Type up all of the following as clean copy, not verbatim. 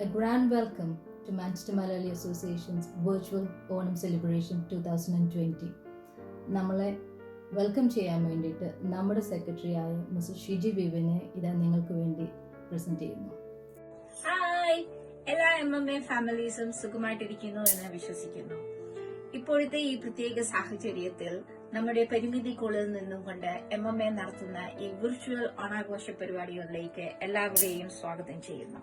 A grand welcome to Manchester Malayali Association's virtual Onam celebration 2020. നമ്മളെ welcome ചെയ്യാൻ വേണ്ടിയിട്ട് നമ്മുടെ സെക്രട്ടറിയായ മിസ്റ്റർ ഷിജി വിവിനെ ഇതാ നിങ്ങൾക്ക് വേണ്ടി പ്രസന്റ് ചെയ്യുന്നു. ഹായ്, എല്ലാ MMA ഫാമിലീസും സുഖമായിട്ടിരിക്കുന്നു എന്ന് വിശ്വസിക്കുന്നു. ഇപ്പോഴത്തെ ഈ പ്രത്യേക സാഹചര്യത്തിൽ നമ്മുടെ പരിമിതിക്കുള്ളിൽ നിന്നും കൊണ്ട് MMA നടത്തുന്ന ഈ വിർച്വൽ ഓണാഘോഷ പരിപാടികളിലേക്ക് എല്ലാവരെയും സ്വാഗതം ചെയ്യുന്നു.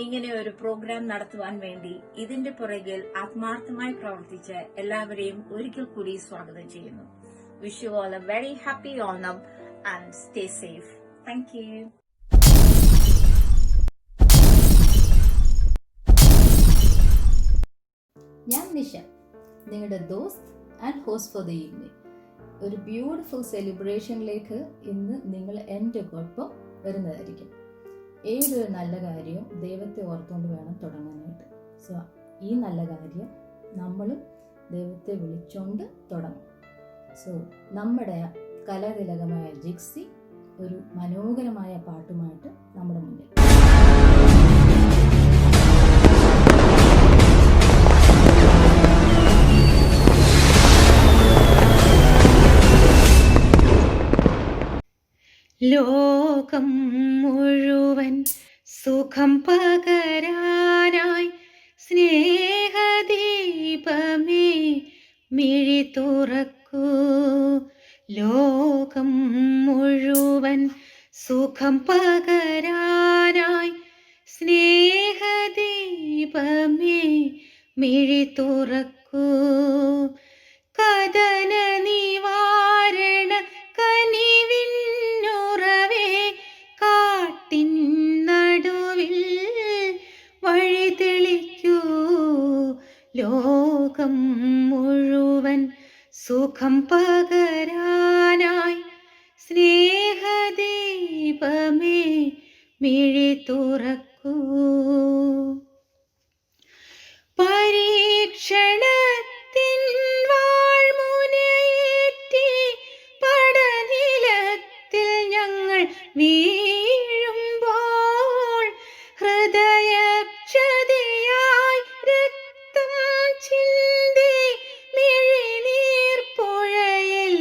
ഇങ്ങനെ ഒരു പ്രോഗ്രാം നടത്തുവാൻ വേണ്ടി ഇതിന്റെ പുറകിൽ ആത്മാർത്ഥമായി പ്രവർത്തിച്ച എല്ലാവരെയും ഒരിക്കൽ കൂടി സ്വാഗതം ചെയ്യുന്നു. Wish you all a very happy Onam and stay safe. Thank you. ഞാൻ നിഷ, നിങ്ങളുടെ ദോസ്ത് and host for the evening. ഒരു ബ്യൂട്ടിഫുൾ സെലിബ്രേഷനിലേക്ക് ഇന്ന് നിങ്ങൾ എൻ്റെ ഒപ്പം വരുന്നതായിരിക്കും. ഏതൊരു നല്ല കാര്യവും ദൈവത്തെ ഓർത്തുകൊണ്ട് വേണം തുടങ്ങാനായിട്ട്. സോ ഈ നല്ല കാര്യം നമ്മളും ദൈവത്തെ വിളിച്ചുകൊണ്ട് തുടങ്ങും. സോ നമ്മുടെ കലാതിലകമായ ജിക്സി ഒരു മനോഹരമായ പാട്ടുമായിട്ട് നമ്മുടെ മുന്നിൽ. ലോകം മുഴുവൻ സുഖം പകരാനായി സ്നേഹദീപമേ മിഴി തുറക്കൂ. ലോകം മുഴുവൻ സുഖം പകരാനായി സ്നേഹദീപമേ മിഴി തുറക്കൂ. കഥന നിവാരണ കനിവിന്നുറവേ കാട്ടിൻ നടുവിൽ വഴി തെളിക്കൂ. ലോകം മുഴുവൻ സുഖം പകരാനായി സ്നേഹദീപമേ മിഴി തുറക്കൂ. പരീക്ഷണത്തിൻ വാൾമുനയേറ്റി പടനിലത്തിൽ ഞങ്ങൾ വീഴുമ്പോൾ ഹൃദയക്ഷതയായി രക്തം ചിന്തി മിഴിനീർ പുഴയിൽ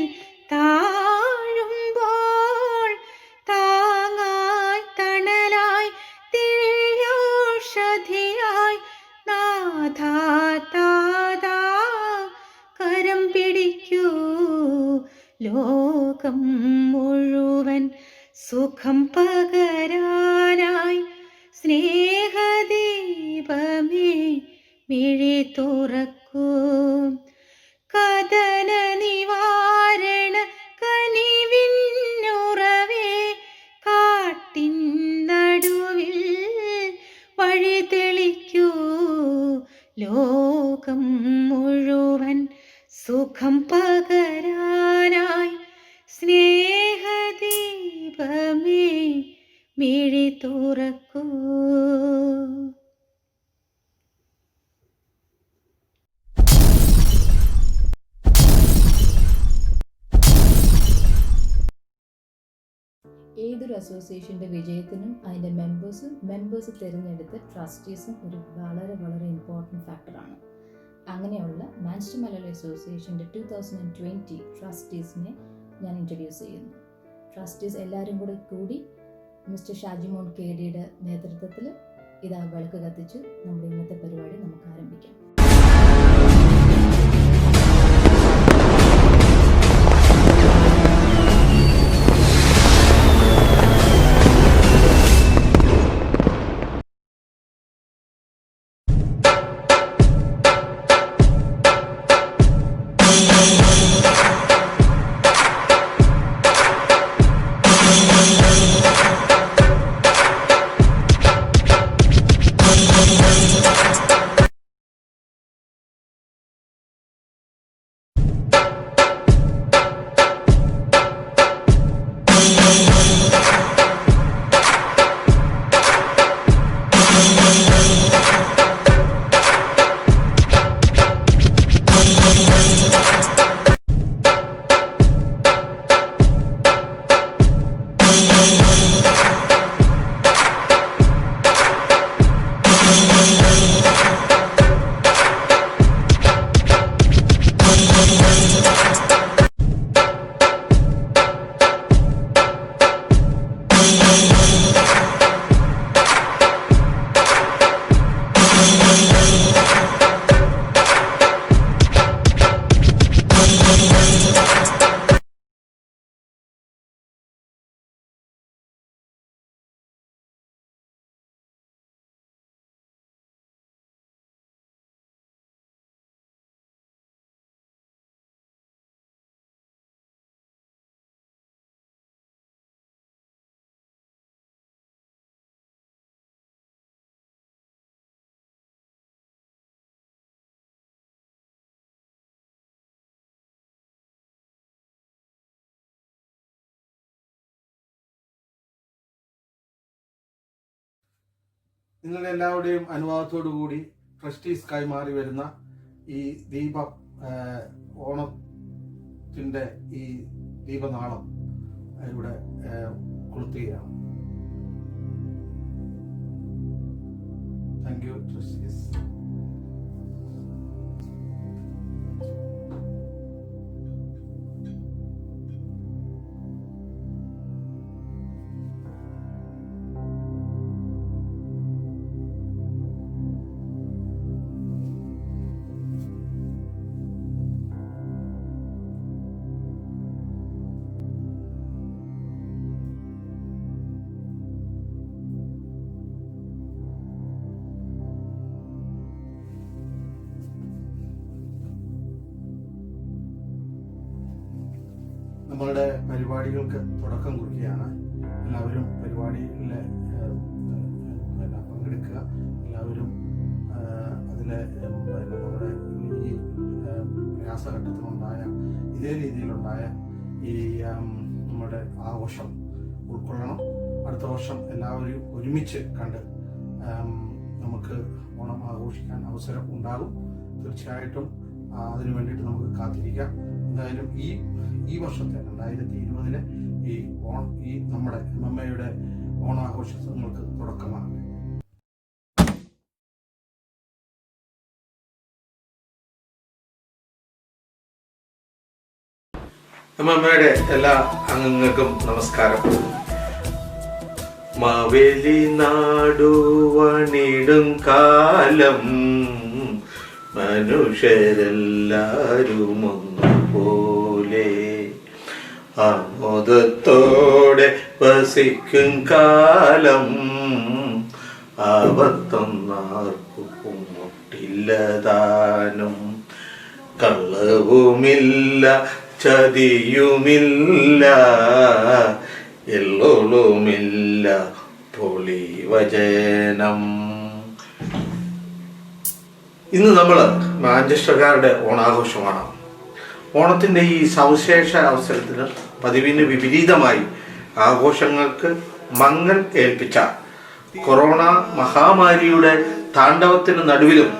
താഴുമ്പോൾ താങ്ങായി തണലായി ദിവ്യൗഷധിയായി നാഥാ താതാ കരം പിടിക്കൂ. ലോകം മുഴുവൻ സുഖം പകരാനായി സ്നേഹദീപമേ മിഴി തുറക്കൂ. കഥന നിവാരണ കനിവിന്നുറവേ കാട്ടിൻ നടുവിൽ വഴി തെളിക്കൂ. ലോകം മുഴുവൻ സുഖം പകരാനായി സ്നേഹദീപമേ മിഴി തുറക്കൂ. ഏതൊരു അസോസിയേഷൻ്റെ വിജയത്തിനും അതിൻ്റെ മെമ്പേഴ്സ് തിരഞ്ഞെടുത്ത ട്രസ്റ്റീസും ഒരു വളരെ വളരെ ഇമ്പോർട്ടൻറ്റ് ഫാക്ടറാണ്. അങ്ങനെയുള്ള മാഞ്ചസ്റ്റർ മലയാളി അസോസിയേഷൻ്റെ 2020 ട്രസ്റ്റീസിനെ ഞാൻ ഇൻട്രൊഡ്യൂസ് ചെയ്യുന്നു. ട്രസ്റ്റീസ് എല്ലാവരും കൂടി മിസ്റ്റർ ഷാജിമോൻ KDയുടെ നേതൃത്വത്തിൽ ഇതാ വിളക്ക് കത്തിച്ച് നമ്മുടെ ഇന്നത്തെ പരിപാടി നമുക്ക് ആരംഭിക്കാം. നിങ്ങളുടെ എല്ലാവരുടെയും അനുവാദത്തോടു കൂടി ട്രസ്റ്റീസ് കൈമാറി വരുന്ന ഈ ദീപം ഓണത്തിൻ്റെ ഈ ദീപനാളം ഇവിടെ കൊളുത്തുകയാണ്. Thank you trustees. നമ്മളുടെ പരിപാടികൾക്ക് തുടക്കം കുറിക്കുകയാണ്. എല്ലാവരും പരിപാടിയിൽ പങ്കെടുക്കുക. എല്ലാവരും അതിൽ നമ്മുടെ ഈ പ്രയാസഘട്ടത്തിലുണ്ടായ ഇതേ രീതിയിലുണ്ടായ ഈ നമ്മുടെ ആഘോഷം ഉൾക്കൊള്ളണം. അടുത്ത വർഷം എല്ലാവരും ഒരുമിച്ച് കണ്ട് നമുക്ക് ഓണം ആഘോഷിക്കാൻ അവസരം ഉണ്ടാകും. തീർച്ചയായിട്ടും അതിനു വേണ്ടിയിട്ട് നമുക്ക് കാത്തിരിക്കാം. എന്തായാലും ഈ വർഷത്തെ 2020 ഈ നമ്മുടെ MMA-യുടെ ഓണാഘോഷങ്ങൾക്ക് തുടക്കമാണ്. MMA-യുടെ എല്ലാ അംഗങ്ങൾക്കും നമസ്കാരം. മാവേലി നാടുവണിടും കാലം മനുഷ്യരെല്ലാരും ഒന്നുപോലെ ആമോദത്തോടെ വസിക്കും കാലം ആപത്തൊന്നാർക്കും മുട്ടില്ലതാനും കള്ളവുമില്ല ചതിയുമില്ല എല്ലോളുമില്ല പൊളിവചനം. ഇന്ന് നമ്മൾ മാഞ്ചസ്റ്റർക്കാരുടെ ഓണാഘോഷമാണ്. ഓണത്തിൻ്റെ ഈ സവിശേഷ അവസരത്തിന് പതിവിന് വിപരീതമായി ആഘോഷങ്ങൾക്ക് മങ്ങൽ ഏൽപ്പിച്ച കൊറോണ മഹാമാരിയുടെ താണ്ഡവത്തിന് നടുവിലും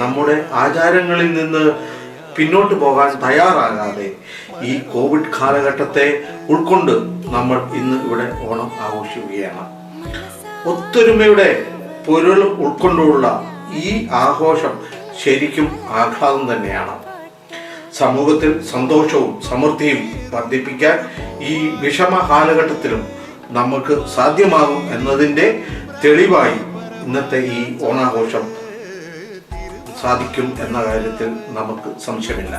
നമ്മുടെ ആചാരങ്ങളിൽ നിന്ന് പിന്നോട്ട് പോകാൻ തയ്യാറാകാതെ ഈ കോവിഡ് കാലഘട്ടത്തെ ഉൾക്കൊണ്ട് നമ്മൾ ഇന്ന് ഇവിടെ ഓണം ആഘോഷിക്കുകയാണ്. ഒത്തൊരുമയുടെ പൊരുൾ ഉൾക്കൊണ്ടുള്ള ഈ ആഘോഷം ശരിക്കും ആഹ്ലാദം തന്നെയാണ്. സമൂഹത്തിൽ സന്തോഷവും സമൃദ്ധിയും വർദ്ധിപ്പിക്കാൻ ഈ വിഷമ കാലഘട്ടത്തിലും നമുക്ക് സാധ്യമാകും എന്നതിൻ്റെ തെളിവായി ഇന്നത്തെ ഈ ഓണാഘോഷം സാധിക്കും എന്ന കാര്യത്തിൽ നമുക്ക് സംശയമില്ല.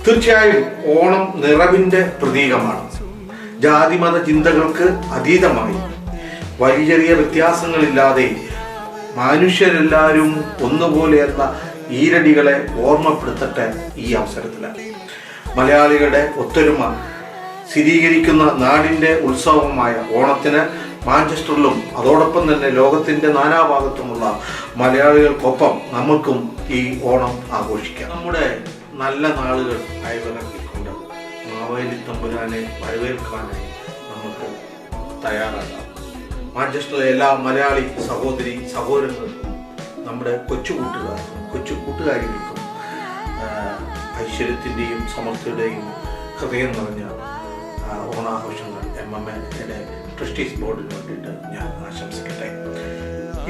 തീർച്ചയായും ഓണം നിറവിൻ്റെ പ്രതീകമാണ്. ജാതിമത ചിന്തകൾക്ക് അതീതമായി വലിയ ചെറിയ വ്യത്യാസങ്ങളില്ലാതെ മനുഷ്യരെല്ലാവരും ഒന്നുപോലെ എന്ന ഈരടികളെ ഓർമ്മപ്പെടുത്തട്ടെ ഈ അവസരത്തിൽ. മലയാളികളുടെ ഒത്തൊരുമ സ്ഥിരീകരിക്കുന്ന നാടിൻ്റെ ഉത്സവമായ ഓണത്തിന് മാഞ്ചസ്റ്ററിലും അതോടൊപ്പം തന്നെ ലോകത്തിൻ്റെ നാനാഭാഗത്തുമുള്ള മലയാളികൾക്കൊപ്പം നമുക്കും ഈ ഓണം ആഘോഷിക്കാം. നമ്മുടെ നല്ല നാളുകൾ അയവിറക്കിക്കൊണ്ട് മാവേലി തമ്പുരാനെ വരവേൽക്കാനായി നമുക്ക് തയ്യാറാകാം. മാഞ്ചസ്റ്ററിലെ എല്ലാ മലയാളി സഹോദരി സഹോദരങ്ങൾക്കും നമ്മുടെ കൊച്ചു കൂട്ടുകാരികൾക്കും ഐശ്വര്യത്തിൻ്റെയും സമൃദ്ധിയുടെയും ഹൃദയം നിറഞ്ഞ ഓണാഘോഷങ്ങൾ MMA-യുടെ ട്രസ്റ്റീസ് ബോർഡിന് വേണ്ടിയിട്ട് ഞാൻ ആശംസിക്കട്ടെ.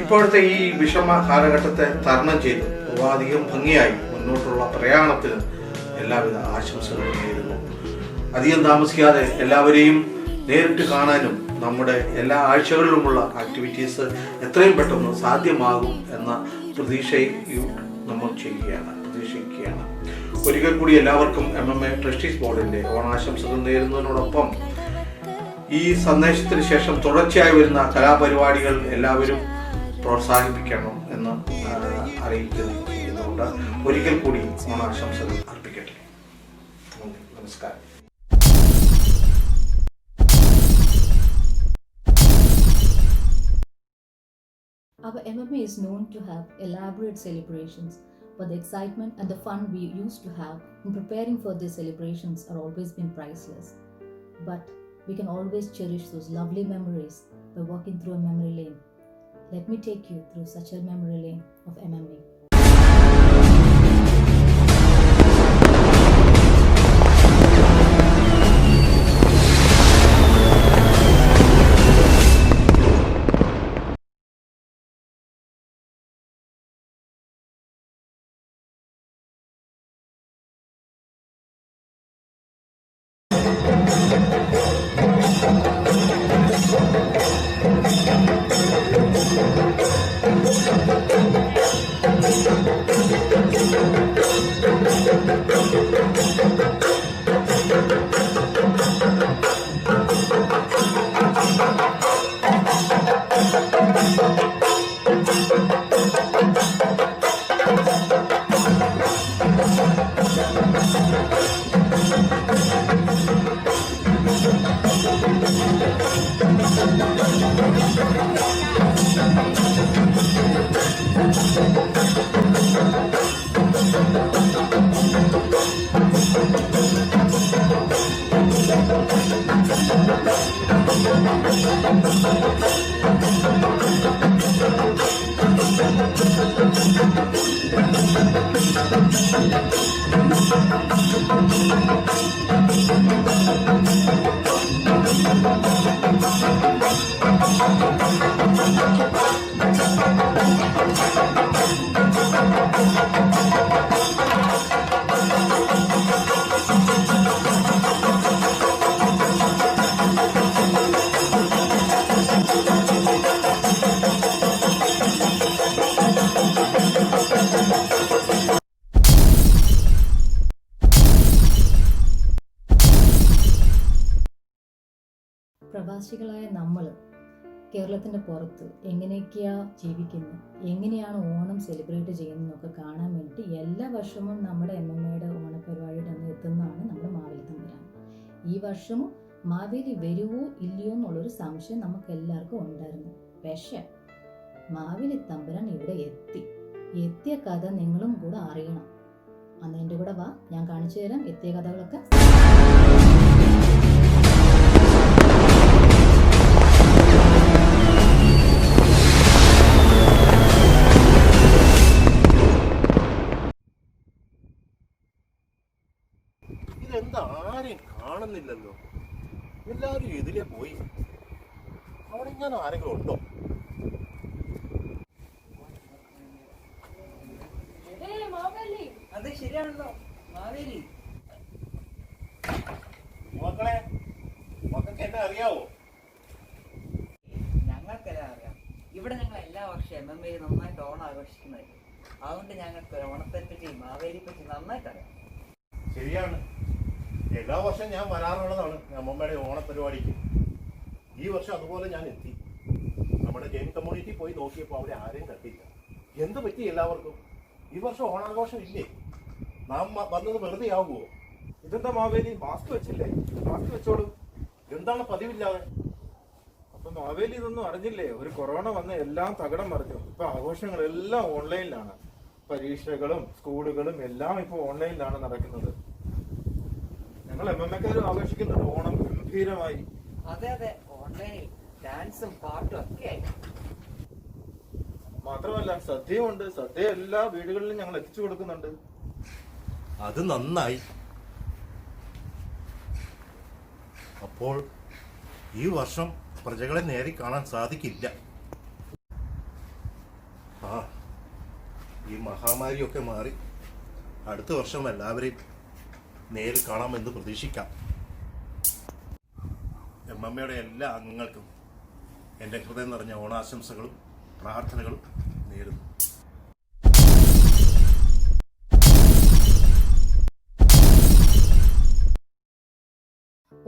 ഇപ്പോഴത്തെ ഈ വിഷമ കാലഘട്ടത്തെ തരണം ചെയ്ത് പൂർവാധികം ഭംഗിയായി മുന്നോട്ടുള്ള പ്രയാണത്തിന് എല്ലാവിധ ആശംസകളും നേരുന്നു. അധികം താമസിക്കാതെ എല്ലാവരെയും നേരിട്ട് കാണാനും നമ്മുടെ എല്ലാ ആഴ്ചകളിലുമുള്ള ആക്ടിവിറ്റീസ് എത്രയും പെട്ടെന്ന് സാധ്യമാകും എന്ന പ്രതീക്ഷയും നമ്മൾ പ്രതീക്ഷിക്കുകയാണ്. ഒരിക്കൽ കൂടി എല്ലാവർക്കും MMA ട്രസ്റ്റീസ് ബോർഡിൻ്റെ ഓണാശംസകൾ നേരുന്നതിനോടൊപ്പം ഈ സന്ദേശത്തിന് ശേഷം തുടർച്ചയായി വരുന്ന കലാപരിപാടികൾ എല്ലാവരും പ്രോത്സാഹിപ്പിക്കണം എന്ന് അറിയിക്കുന്നുണ്ട്. ഒരിക്കൽ കൂടി ഓണാശംസകൾ അർപ്പിക്കട്ടെ. നമസ്കാരം. Our MMA is known to have elaborate celebrations, but the excitement and the fun we used to have in preparing for these celebrations are always been priceless. But we can always cherish those lovely memories by walking through a memory lane. let me take you through such a memory lane of MMA. പ്രവാസികളായ നമ്മൾ കേരളത്തിൻ്റെ പുറത്ത് എങ്ങനെയൊക്കെയാണ് ജീവിക്കുന്നത്, എങ്ങനെയാണ് Onam celebrate ചെയ്യുന്നതെന്നൊക്കെ കാണാൻ വേണ്ടി എല്ലാ വർഷവും നമ്മുടെ MMA ഓണപരിപാടിയുടെ അന്ന് എത്തുന്നതാണ് നമ്മുടെ മാവേലി തമ്പുരാൻ. ഈ വർഷവും മാവേലി വരുവോ ഇല്ലയോ എന്നുള്ളൊരു സംശയം നമുക്ക് എല്ലാവർക്കും ഉണ്ടായിരുന്നു. പക്ഷേ മാവേലി തമ്പുരാൻ ഇവിടെ എത്തിയ കഥ നിങ്ങളും കൂടെ അറിയണം. അന്ന് എൻ്റെ കൂടെ വാ, ഞാൻ കാണിച്ചു തരാം എത്തിയ കഥകളൊക്കെ. ഇതെന്താ ആരെയും കാണുന്നില്ലല്ലോ, എല്ലാവരും ഇതിലേ പോയി. അവിടെ ഞാൻ ആരെങ്കിലും ഉണ്ടോ? അത് ശരിയാണല്ലോ മാവേലി. മക്കളെ, മക്കൾക്ക് എന്നെ അറിയാവോ? ഞങ്ങൾക്കെല്ലാം അറിയാം. ഇവിടെ ഞങ്ങൾ എല്ലാ വർഷവും MMA നന്നായിട്ട് ഓണം ആഘോഷിക്കുന്നത്. അതുകൊണ്ട് ഞങ്ങൾക്ക് ഓണത്തെ പറ്റി മാവേലിയെ പറ്റി നന്നായിട്ട് അറിയാം. ശരിയാണ്, എല്ലാ വർഷവും ഞാൻ വരാറുള്ളതാണ് അമ്മമ്മയുടെ ഓണപരിപാടിക്ക്. ഈ വർഷം അതുപോലെ ഞാൻ എത്തി. നമ്മുടെ ജെയിൻ കമ്മ്യൂണിറ്റി പോയി നോക്കിയപ്പോൾ അവിടെ ആരെയും കണ്ടില്ല. എന്ത് പറ്റി എല്ലാവർക്കും? ഈ വർഷം ഓണാഘോഷം ഇല്ലേ? നാം വന്നത് വെറുതെ ആകുമോ? ഇതെന്താ മാവേലി മാസ്ക് വെച്ചില്ലേ? മാസ്ക് വെച്ചോളൂ. എന്താണ് പതിവില്ലാതെ? അപ്പൊ മാവേലി ഇതൊന്നും അറിഞ്ഞില്ലേ? ഒരു കൊറോണ വന്ന് എല്ലാം തകിടം മറിഞ്ഞു. ഇപ്പൊ ആഘോഷങ്ങളെല്ലാം ഓൺലൈനിലാണ്. പരീക്ഷകളും സ്കൂളുകളും എല്ലാം ഇപ്പൊ ഓൺലൈനിലാണ് നടക്കുന്നത്. ഞങ്ങൾ MMA ആഘോഷിക്കുന്നുണ്ട് ഓണം ഗംഭീരമായി. അതെ, ഓൺലൈനിൽ ഡാൻസും പാട്ടും ഒക്കെ ആയി. മാത്രമല്ല സദ്യയുണ്ട്. സദ്യ എല്ലാ വീടുകളിലും ഞങ്ങൾ എത്തിച്ചു കൊടുക്കുന്നുണ്ട്. അത് നന്നായി. അപ്പോൾ ഈ വർഷം പ്രജകളെ നേരി കാണാൻ സാധിക്കില്ല. ഈ മഹാമാരിയൊക്കെ മാറി അടുത്ത വർഷം എല്ലാവരെയും നേരിൽ കാണാമെന്ന് പ്രതീക്ഷിക്കാം. MMA എല്ലാ അംഗങ്ങൾക്കും എൻ്റെ ഹൃദയം നിറഞ്ഞ ഓണാശംസകളും പ്രാർത്ഥനകളും നേരുന്നു.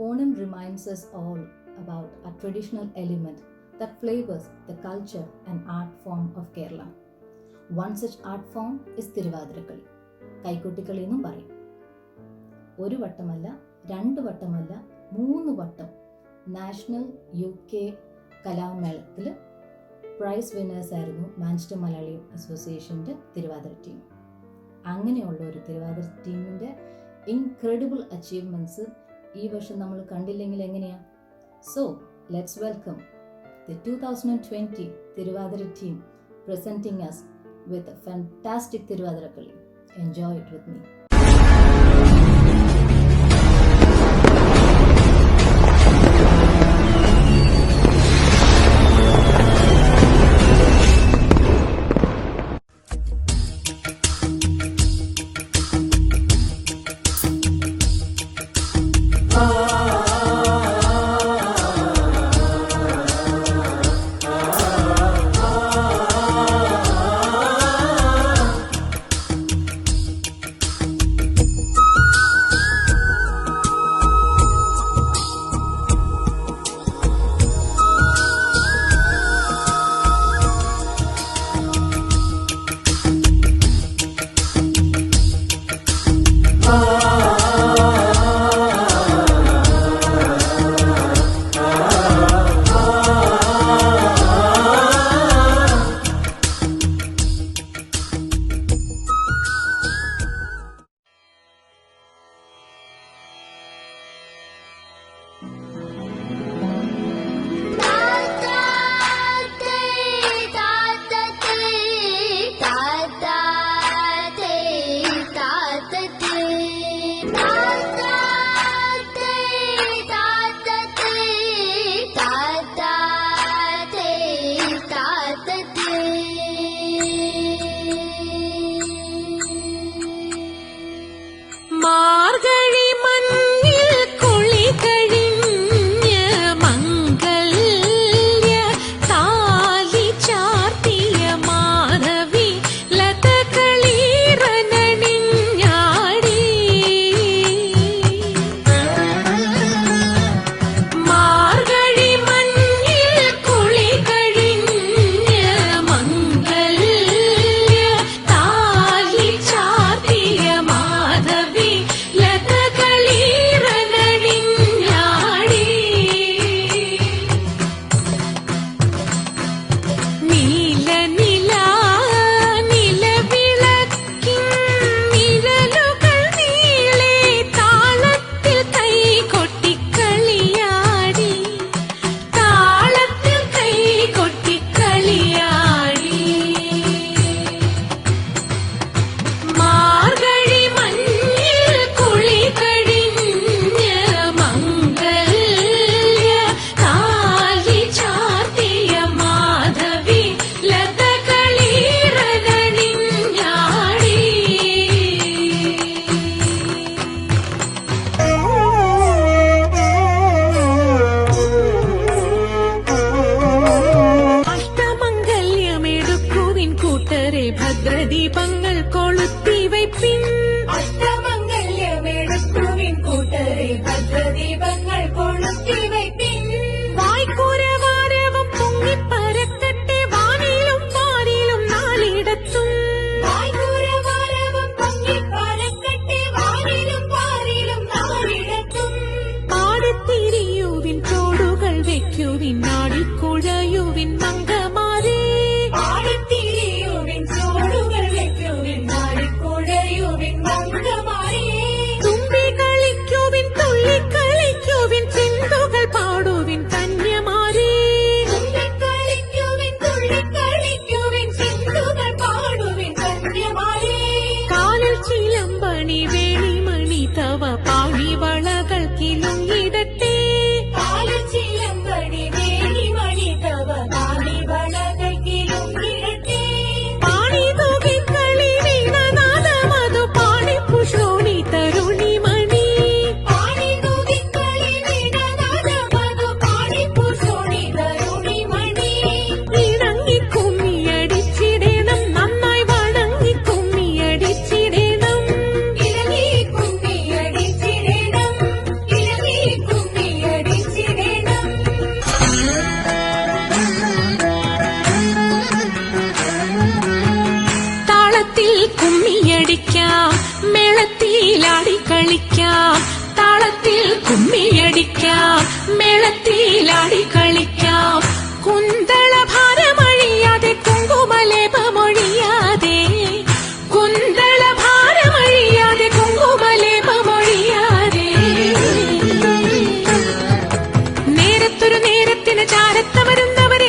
Onam reminds us all about a traditional element that flavors the culture and art form of Kerala. One such art form is Thiruvathirakali. കൈകൊട്ടിക്കളി എന്നും പറയും. ഒരു വട്ടമല്ല, 2 വട്ടമല്ല, 3 വട്ടം നാഷണൽ UK കലാമേളത്തിൽ പ്രൈസ് വിന്നേഴ്സ് ആയിരുന്നു മാഞ്ചസ്റ്റർ മലയാളി അസോസിയേഷൻ്റെ തിരുവാതിര ടീം. അങ്ങനെയുള്ള ഒരു തിരുവാതിര ടീമിൻ്റെ ഇൻക്രെഡിബിൾ അച്ചീവ്മെൻറ്റ്സ് ഈ വർഷം നമ്മൾ കണ്ടില്ലെങ്കിൽ എങ്ങനെയാ? So let's welcome the 2020 Tiruvadira team presenting us with a fantastic Tiruvadira Kali. Enjoy it with me. ഭദ്രദീപങ്ങൾ കൊളുത്തി വയ്പ്പിൻ അഷ്ടമംഗല്യമെടുക്കുവിൻ കൂട്ടരെ ഭദ്രദീപങ്ങൾ കൊളുത്തി വയ്പ്പിൻ വായ്ക്കൂരവാരവം പൊങ്ങിപ്പരക്കട്ടെ വാനിലും പാരിലും നാലിടത്തും വായ്ക്കൂരവാരവം പൊങ്ങിപ്പരക്കട്ടെ വാനിലും പാരിലും നാലിടത്തും പാടത്തിരിയുവിൻ തോടുകൾ വയ്ക്കുവിൻ നാടിക്കുഴയുവിൻ മംഗമാരേ പാടത്തിരിയുവിൻ ചോടുകൾ വയ്ക്കുവിൻ നാടിക്കുഴയുവിൻ മംഗമാരേ തുമ്പി കളിക്കുവിൻ തുള്ളിക്കളിക്കുവിൻ ചിന്തുകൾ പാടുവിൻ കന്യമാരേ തുള്ളിക്കളിക്കുവിൻ തുള്ളിക്കളിക്കുവിൻ ചിന്തുകൾ പാടുവിൻ കന്യമാരേ കാലിൽ ചിലമ്പണി വേളിമണി തവ പാണിവളകൾ കിലുങ്ങിടട്ടെ പാലച്ചിലമ്പണി വേണിമണി തവ പാണിവളകൾ കിലുങ്ങിടട്ടെ പാണി തൂകിക്കളി വീണനാദമതു പാടി പുഷോണി തരുണിമണി പാണി തൂകിക്കളി വീണനാദമതു പാടി പുഷോണി തരുണിമണി ഇണങ്ങി കുമ്മിയടിച്ചിടണം നന്നായി വണങ്ങി കുമ്മിയടിച്ചിടണം ഇളകി കുമ്മിയടിച്ചിടണം ഇളകി കുമ്മിയടിച്ചിടണം താളത്തിൽ കുമ്മിയടിക്കാം മേളത്തിലാടി കളിക്കാം താളത്തിൽ കുമ്മിയടിക്കാം മേളത്തിലാടി കളിക്കാം കുന്തള ഭാരമഴിയാതെ കുങ്കുമലേപമൊഴിയാതെ കുന്തള ഭാരമഴിയാതെ കുങ്കുമലേപമൊഴിയാതെ നേരത്തൊരു നേരത്തിന് ചാരത്ത വരുന്നവർ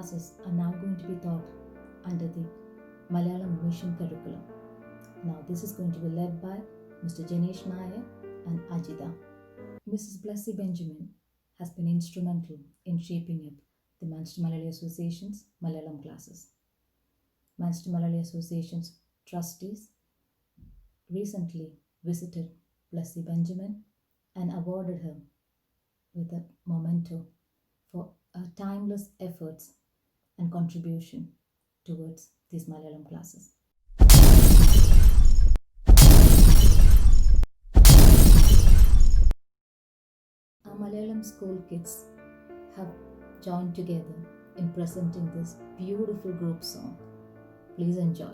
classes are now going to be taught under the Malayalam mission curriculum. Now this is going to be led by Mr. Janesh Nair and Ajita. Mrs. Blessy Benjamin has been instrumental in shaping up the Manchester Malayali Association's Malayalam classes. Manchester Malayali Association's trustees recently visited Blessy Benjamin and awarded her with a memento for her timeless efforts and contribution towards these Malayalam classes. Our Malayalam school kids have joined together in presenting this beautiful group song. Please enjoy.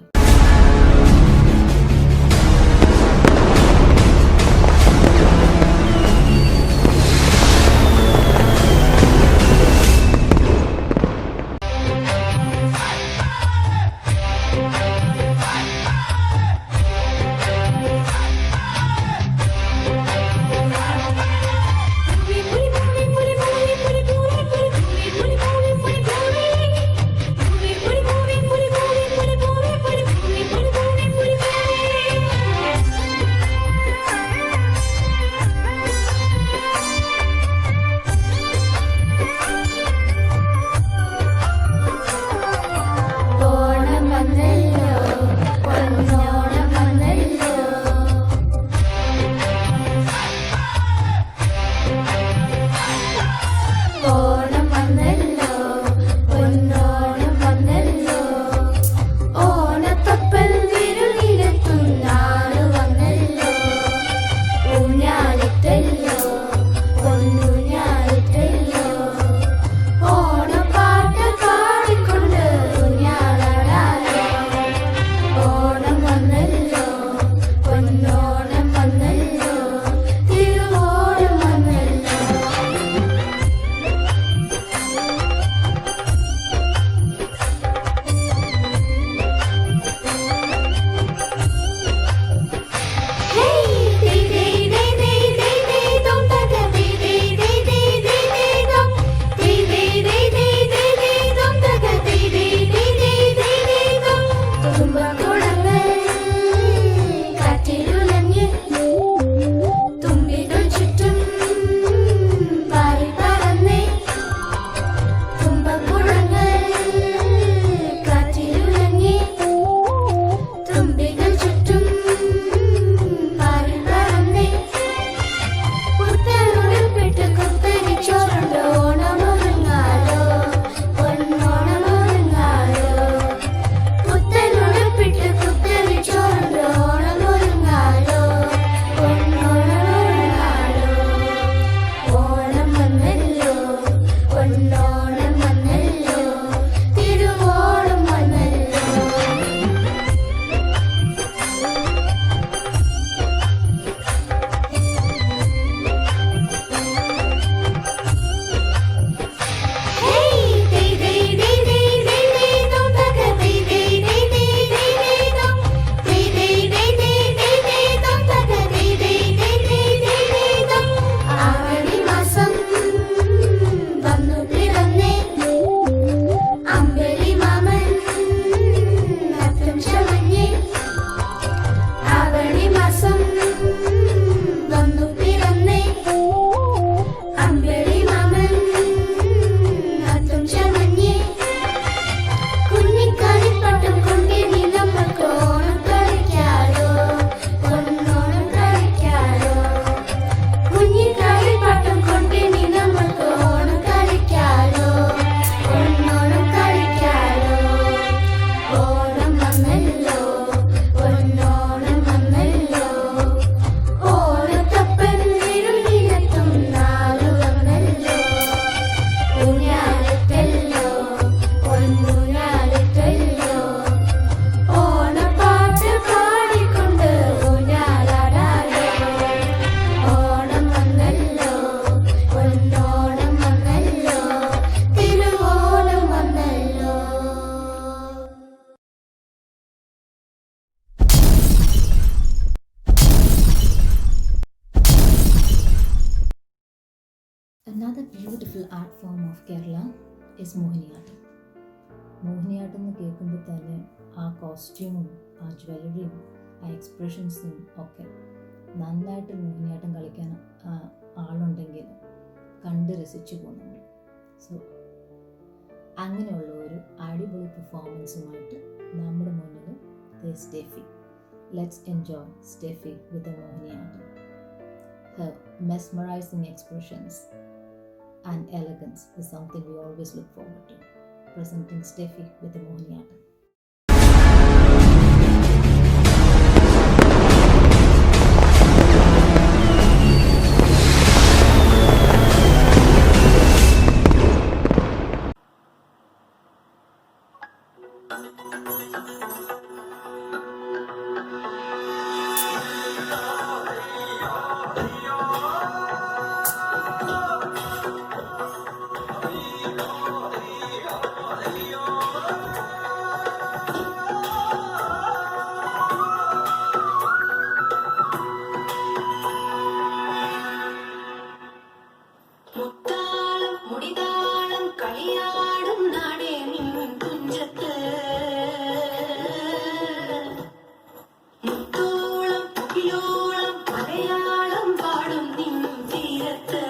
Another beautiful art form of Kerala is Mohiniyattam. Mohiniyattam എന്ന് കേൾക്കുമ്പോൾ തന്നെ ആ കോസ്റ്റ്യൂമും ആ ജ്വല്ലറിയും ആ എക്സ്പ്രഷൻസും ഒക്കെ നന്നായിട്ട് മോഹിനിയാട്ടം കളിക്കാൻ ആളുണ്ടെങ്കിൽ കണ്ട് രസിച്ചു പോകുന്നു. സോ അങ്ങനെയുള്ള ഒരു അടിപൊളി പെർഫോമൻസുമായിട്ട് നമ്മുടെ മുന്നിൽ Steffi. Let's enjoy Steffi with Mohiniyattam. Her mesmerizing expressions and elegance is something we always look forward to. Presenting Steffi with the Mohiniyattam. മുത്താളം മുടിതാളം കളിയാടും നാടേ നിൻ തുഞ്ചത്ത് മുത്തോളം മുകിലോളം മലയാളം പാടും നിൻ തീരത്ത്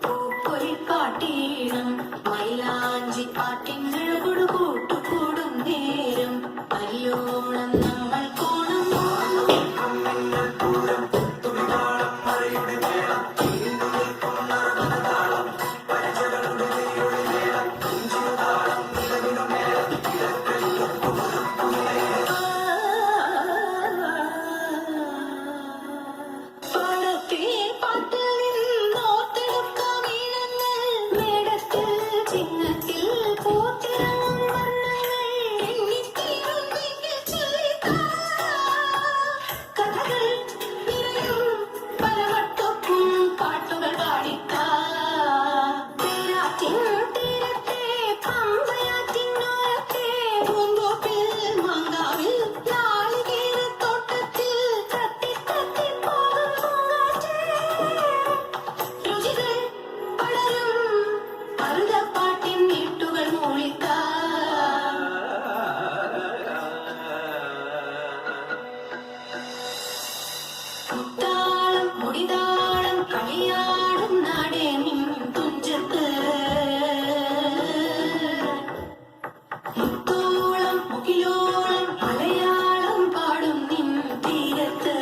പൂപ്പൊലിപ്പാട്ടീണം മൈലാഞ്ചി പാട്ടിങ്ങൾ കൊടുകൂട്ടുകൂടും നേരം നല്ലോണം നമ്മൾ കോണം മുത്താളം മുടിതാളം കളിയാടും നാടേ നിൻ തുഞ്ചത്ത് മുത്തോളം മുകിലോളം മലയാളം പാടും നിൻ തീരത്ത്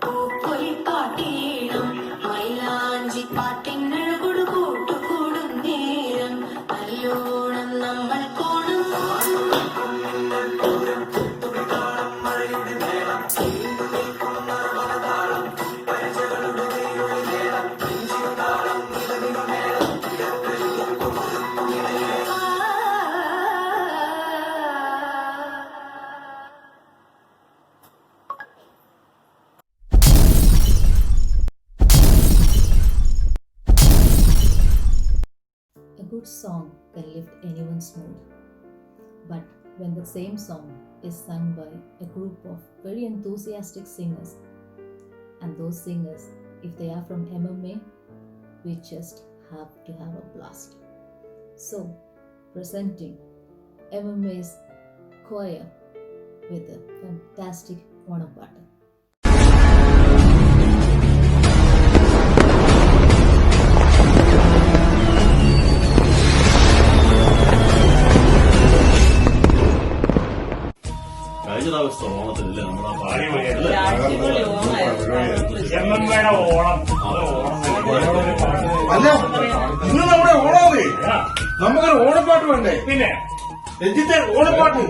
പൂപ്പൊലിപ്പാട്ടീണം മൈലാഞ്ചി പാട്ടിങ്ങൾ കൊടുകൂട്ടുകൂടും നേരം നല്ലോണം നമ്മൾ കോണം A good song can lift anyone's mood, but when the same song is sung by a group of very enthusiastic singers, and those singers, if they are from MMA, we just have to have a blast. So, presenting MMA's choir with a fantastic Onam Paattu. കഴിഞ്ഞ ദിവസത്തെ ഓണത്തിനല്ലേ നമ്മളെ അല്ല ഇന്ന് നമ്മുടെ ഓണമേ നമുക്കൊരു ഓണപ്പാട്ട് വേണ്ടേ? പിന്നെ രഞ്ജിത്തെ ഓണപ്പാട്ട്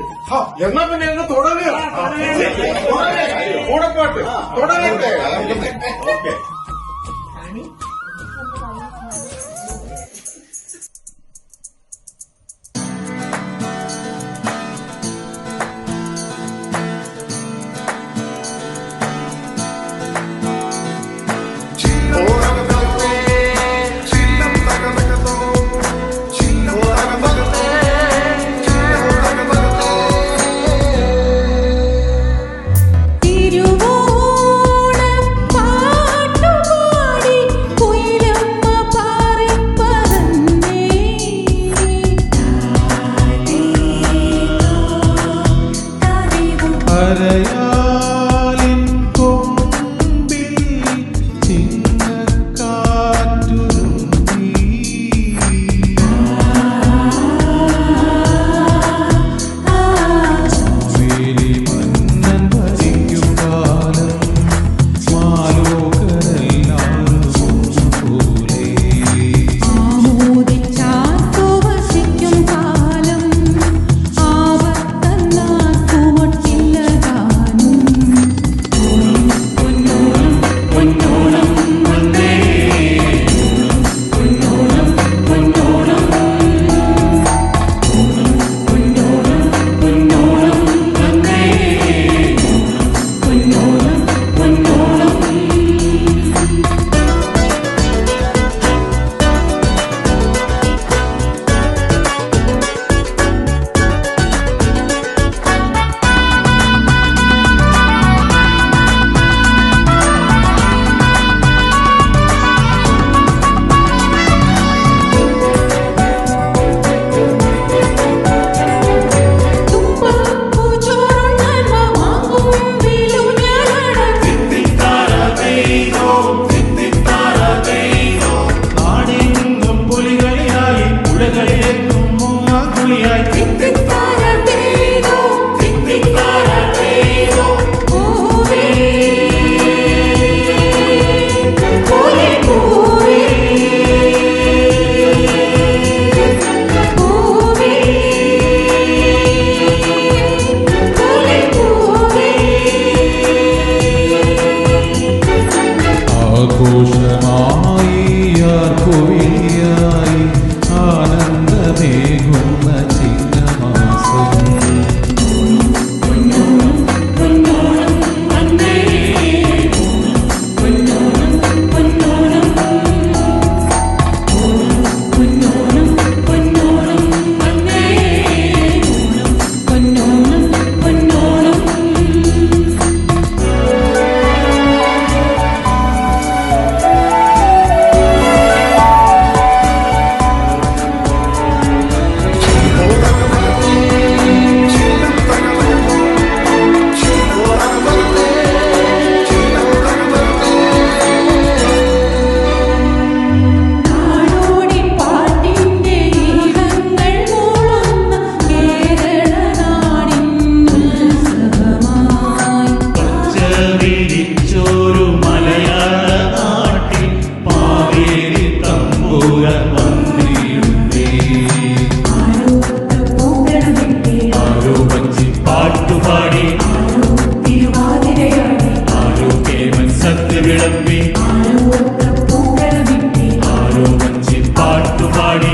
എന്നാ പിന്നെ അങ്ങ് തുടങ്ങുക. ഓണപ്പാട്ട് തുടങ്ങട്ടെ. ഓക്കെ. തിരുവോണം പാട്ടു അരയാലിൻ കൊമ്പിൽ ചിങ്ങക്കാറ്റുരുമ്മി. മാവേലി മന്നൻ ഭരിക്കും കാലം മാലോകരെല്ലാവരും ഒന്നുപോലെ. ആമോദിച്ചാർത്തു വസിക്കും കാലം ആപത്തന്നാർക്കു മട്ടില്ല താനും. പൊന്നോണം പൊന്നോണം വന്നേ, പൊന്നോണം പൊന്നോണം, പൊന്നോണം പൊന്നോണം വന്നേ, പൊന്നോണം പൊന്നോണം. നാടെങ്ങും പുലികളിയായി പുഴകളിലെങ്ങും മൂങ്ങാക്കുളിയായി. ആഘോഷമായി ആർപ്പുവിളിയായി ആനന്ദമേകുന്ന ചിങ്ങമാസം. നാടോടി പാട്ടിന്റെ ഈണങ്ങൾ മൂളുന്ന കേരള നാടിൻ ഉത്സവമായി. പച്ചവിരിച്ചൊരു മലയാള നാട്ടിൽ മാവേലി തമ്പുരാൻ വന്നിടുന്നേ. ആരോ വഞ്ചി പാട്ടുപാടി, ആരോ കേവൻ സത്യ വിളമ്പി. ആരോ വഞ്ചി പാട്ടുപാടി,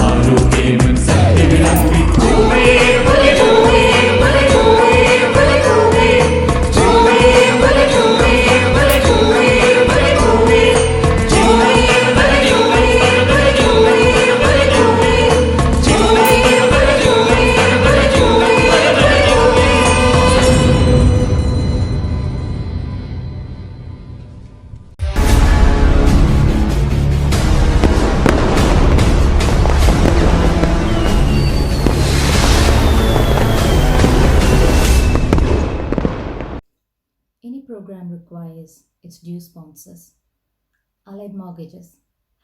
ആരോ കേവൻ സത്യ വിളമ്പി. Any program requires its due sponsors. Allied Mortgages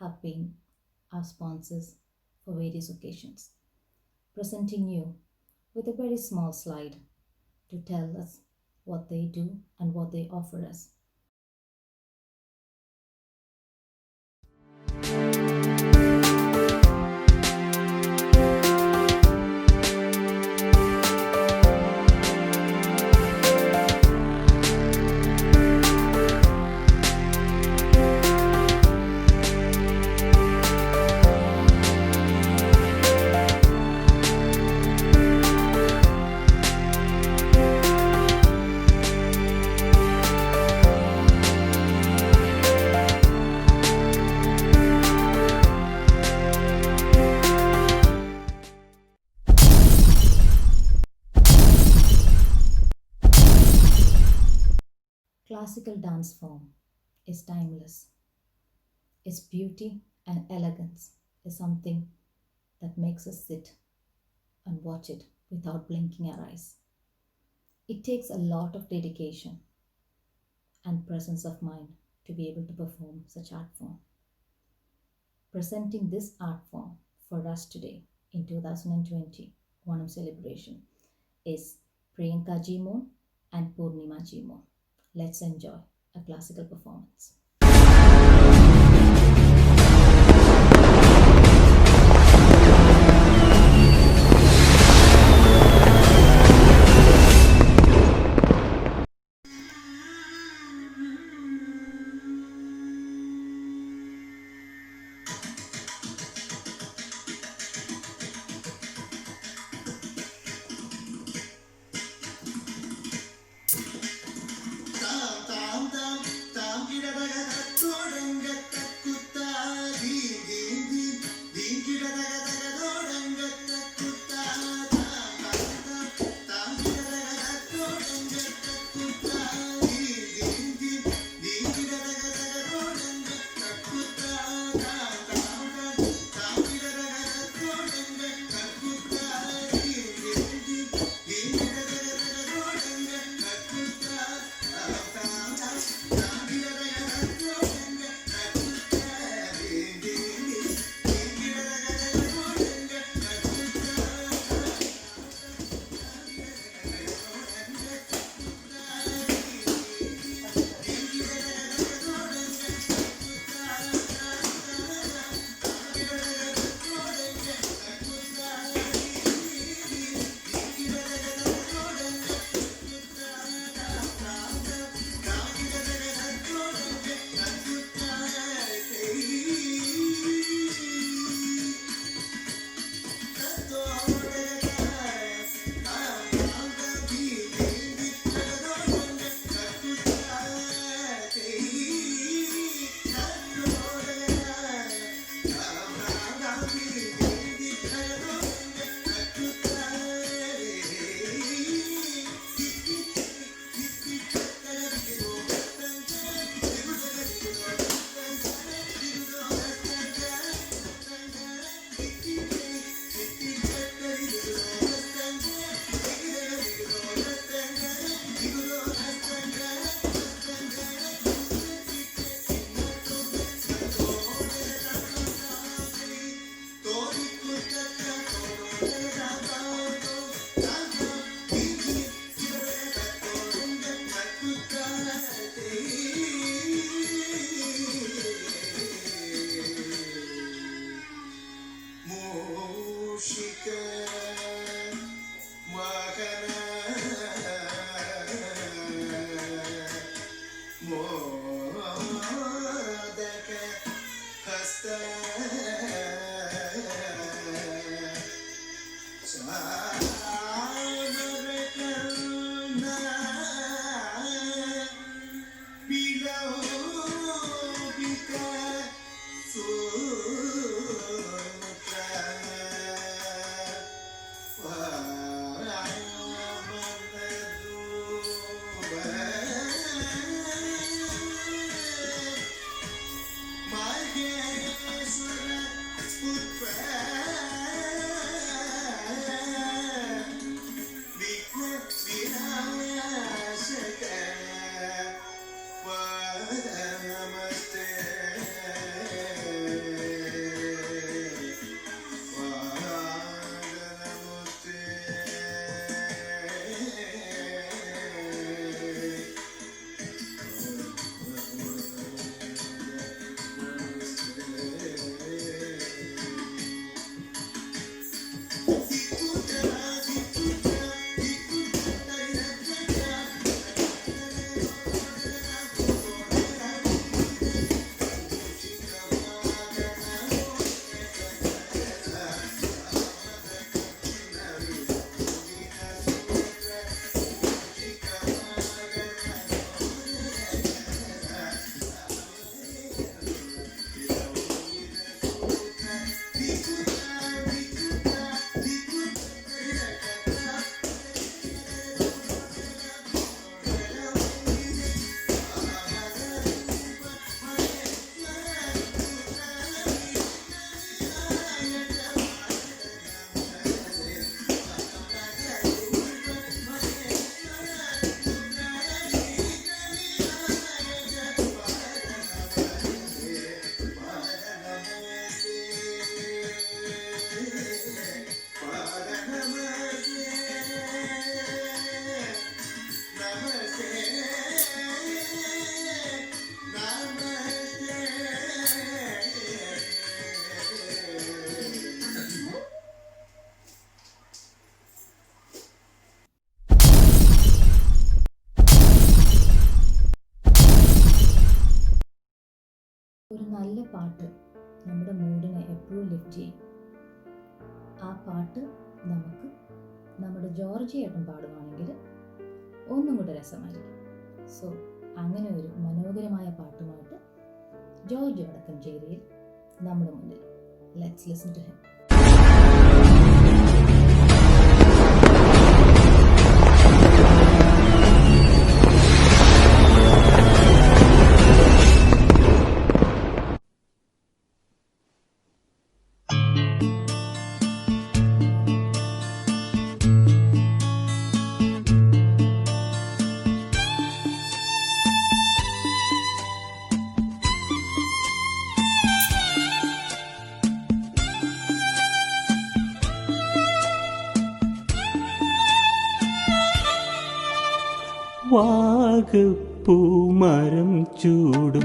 have been our sponsors for various occasions, presenting you with a very small slide to tell us what they do and what they offer us. Classical dance form is timeless. Its beauty and elegance is something that makes us sit and watch it without blinking our eyes. It takes a lot of dedication and presence of mind to be able to perform such art form. Presenting this art form for us today in 2020 Onam celebration is Priyanka Jimon and Purnima Jimon. Let's enjoy a classical performance. Tam tam tam tam, നല്ല പാട്ട് നമ്മുടെ മൂഡിനെ എപ്പോഴും lift ചെയ്യും. ആ പാട്ട് നമുക്ക് നമ്മുടെ Georgy ഏട്ടൻ പാടുവാണെങ്കിൽ ഒന്നും കൂടെ രസമായിരിക്കും. സോ അങ്ങനെ ഒരു മനോഹരമായ പാട്ടുമായിട്ട് ജോർജ് വടക്കഞ്ചേരിയിൽ നമ്മുടെ മുന്നിൽ. Let's listen to him. വാഗപ്പൂമരം ചൂടും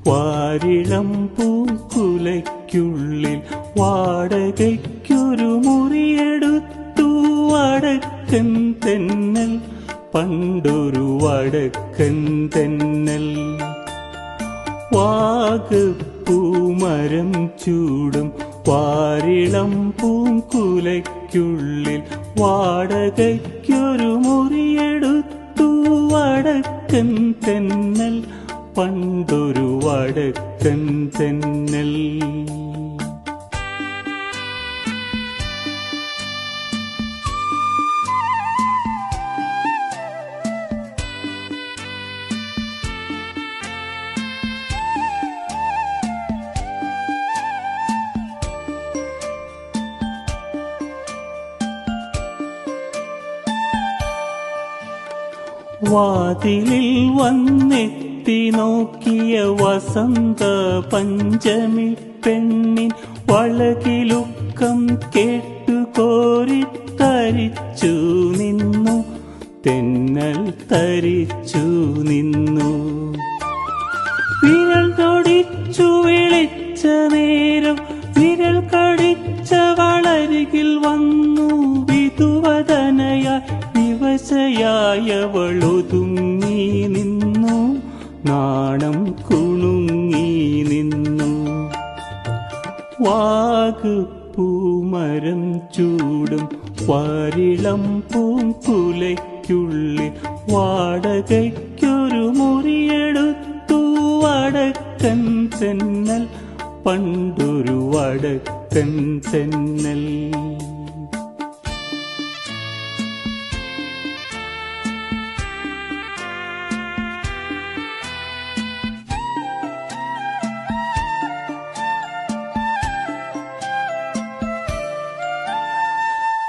വാരിളം പൂക്കുലയ്ക്കുള്ളിൽ വാടകയ്ക്കൊരു മുറിയെടുത്തു വടക്കൻ തെന്നൽ, പണ്ടൊരു വടക്കൻ തെന്നൽ. വാഗപ്പൂമരം ചൂടും വാരിളം പൂക്കുലയ്ക്കുള്ളിൽ വാടകയ്ക്കൊരു മുറിയെടുത്തു വടക്കൻ തെന്നൽ, പണ്ടൊരു വടക്കൻ തെന്നൽ. വാതിലിൽ വന്നെത്തി നോക്കിയ വസന്ത പഞ്ചമി പെണ്ണിൻ വളകിലുക്കം കേട്ടു കോരിത്തരിച്ചു നിന്നു, തെന്നൽ തരിച്ചു നിന്നു. വിരൽ തൊടിച്ചു വിളിച്ച നേരം വിരൽ കടിച്ച വളരികിൽ വന്നു വിധുവദനയായി വിവശയായവളൊതുങ്ങി നിന്നു, നാണം കുണുങ്ങി നിന്നു. വാഗപ്പൂമരം ചൂടും വാരിളം പൂക്കുലയ്ക്കുള്ളിൽ വാടകയ്ക്കൊരു മുറിയെടുത്തു വടക്കൻ തെന്നൽ, പണ്ടൊരു വടക്കൻ തെന്നൽ.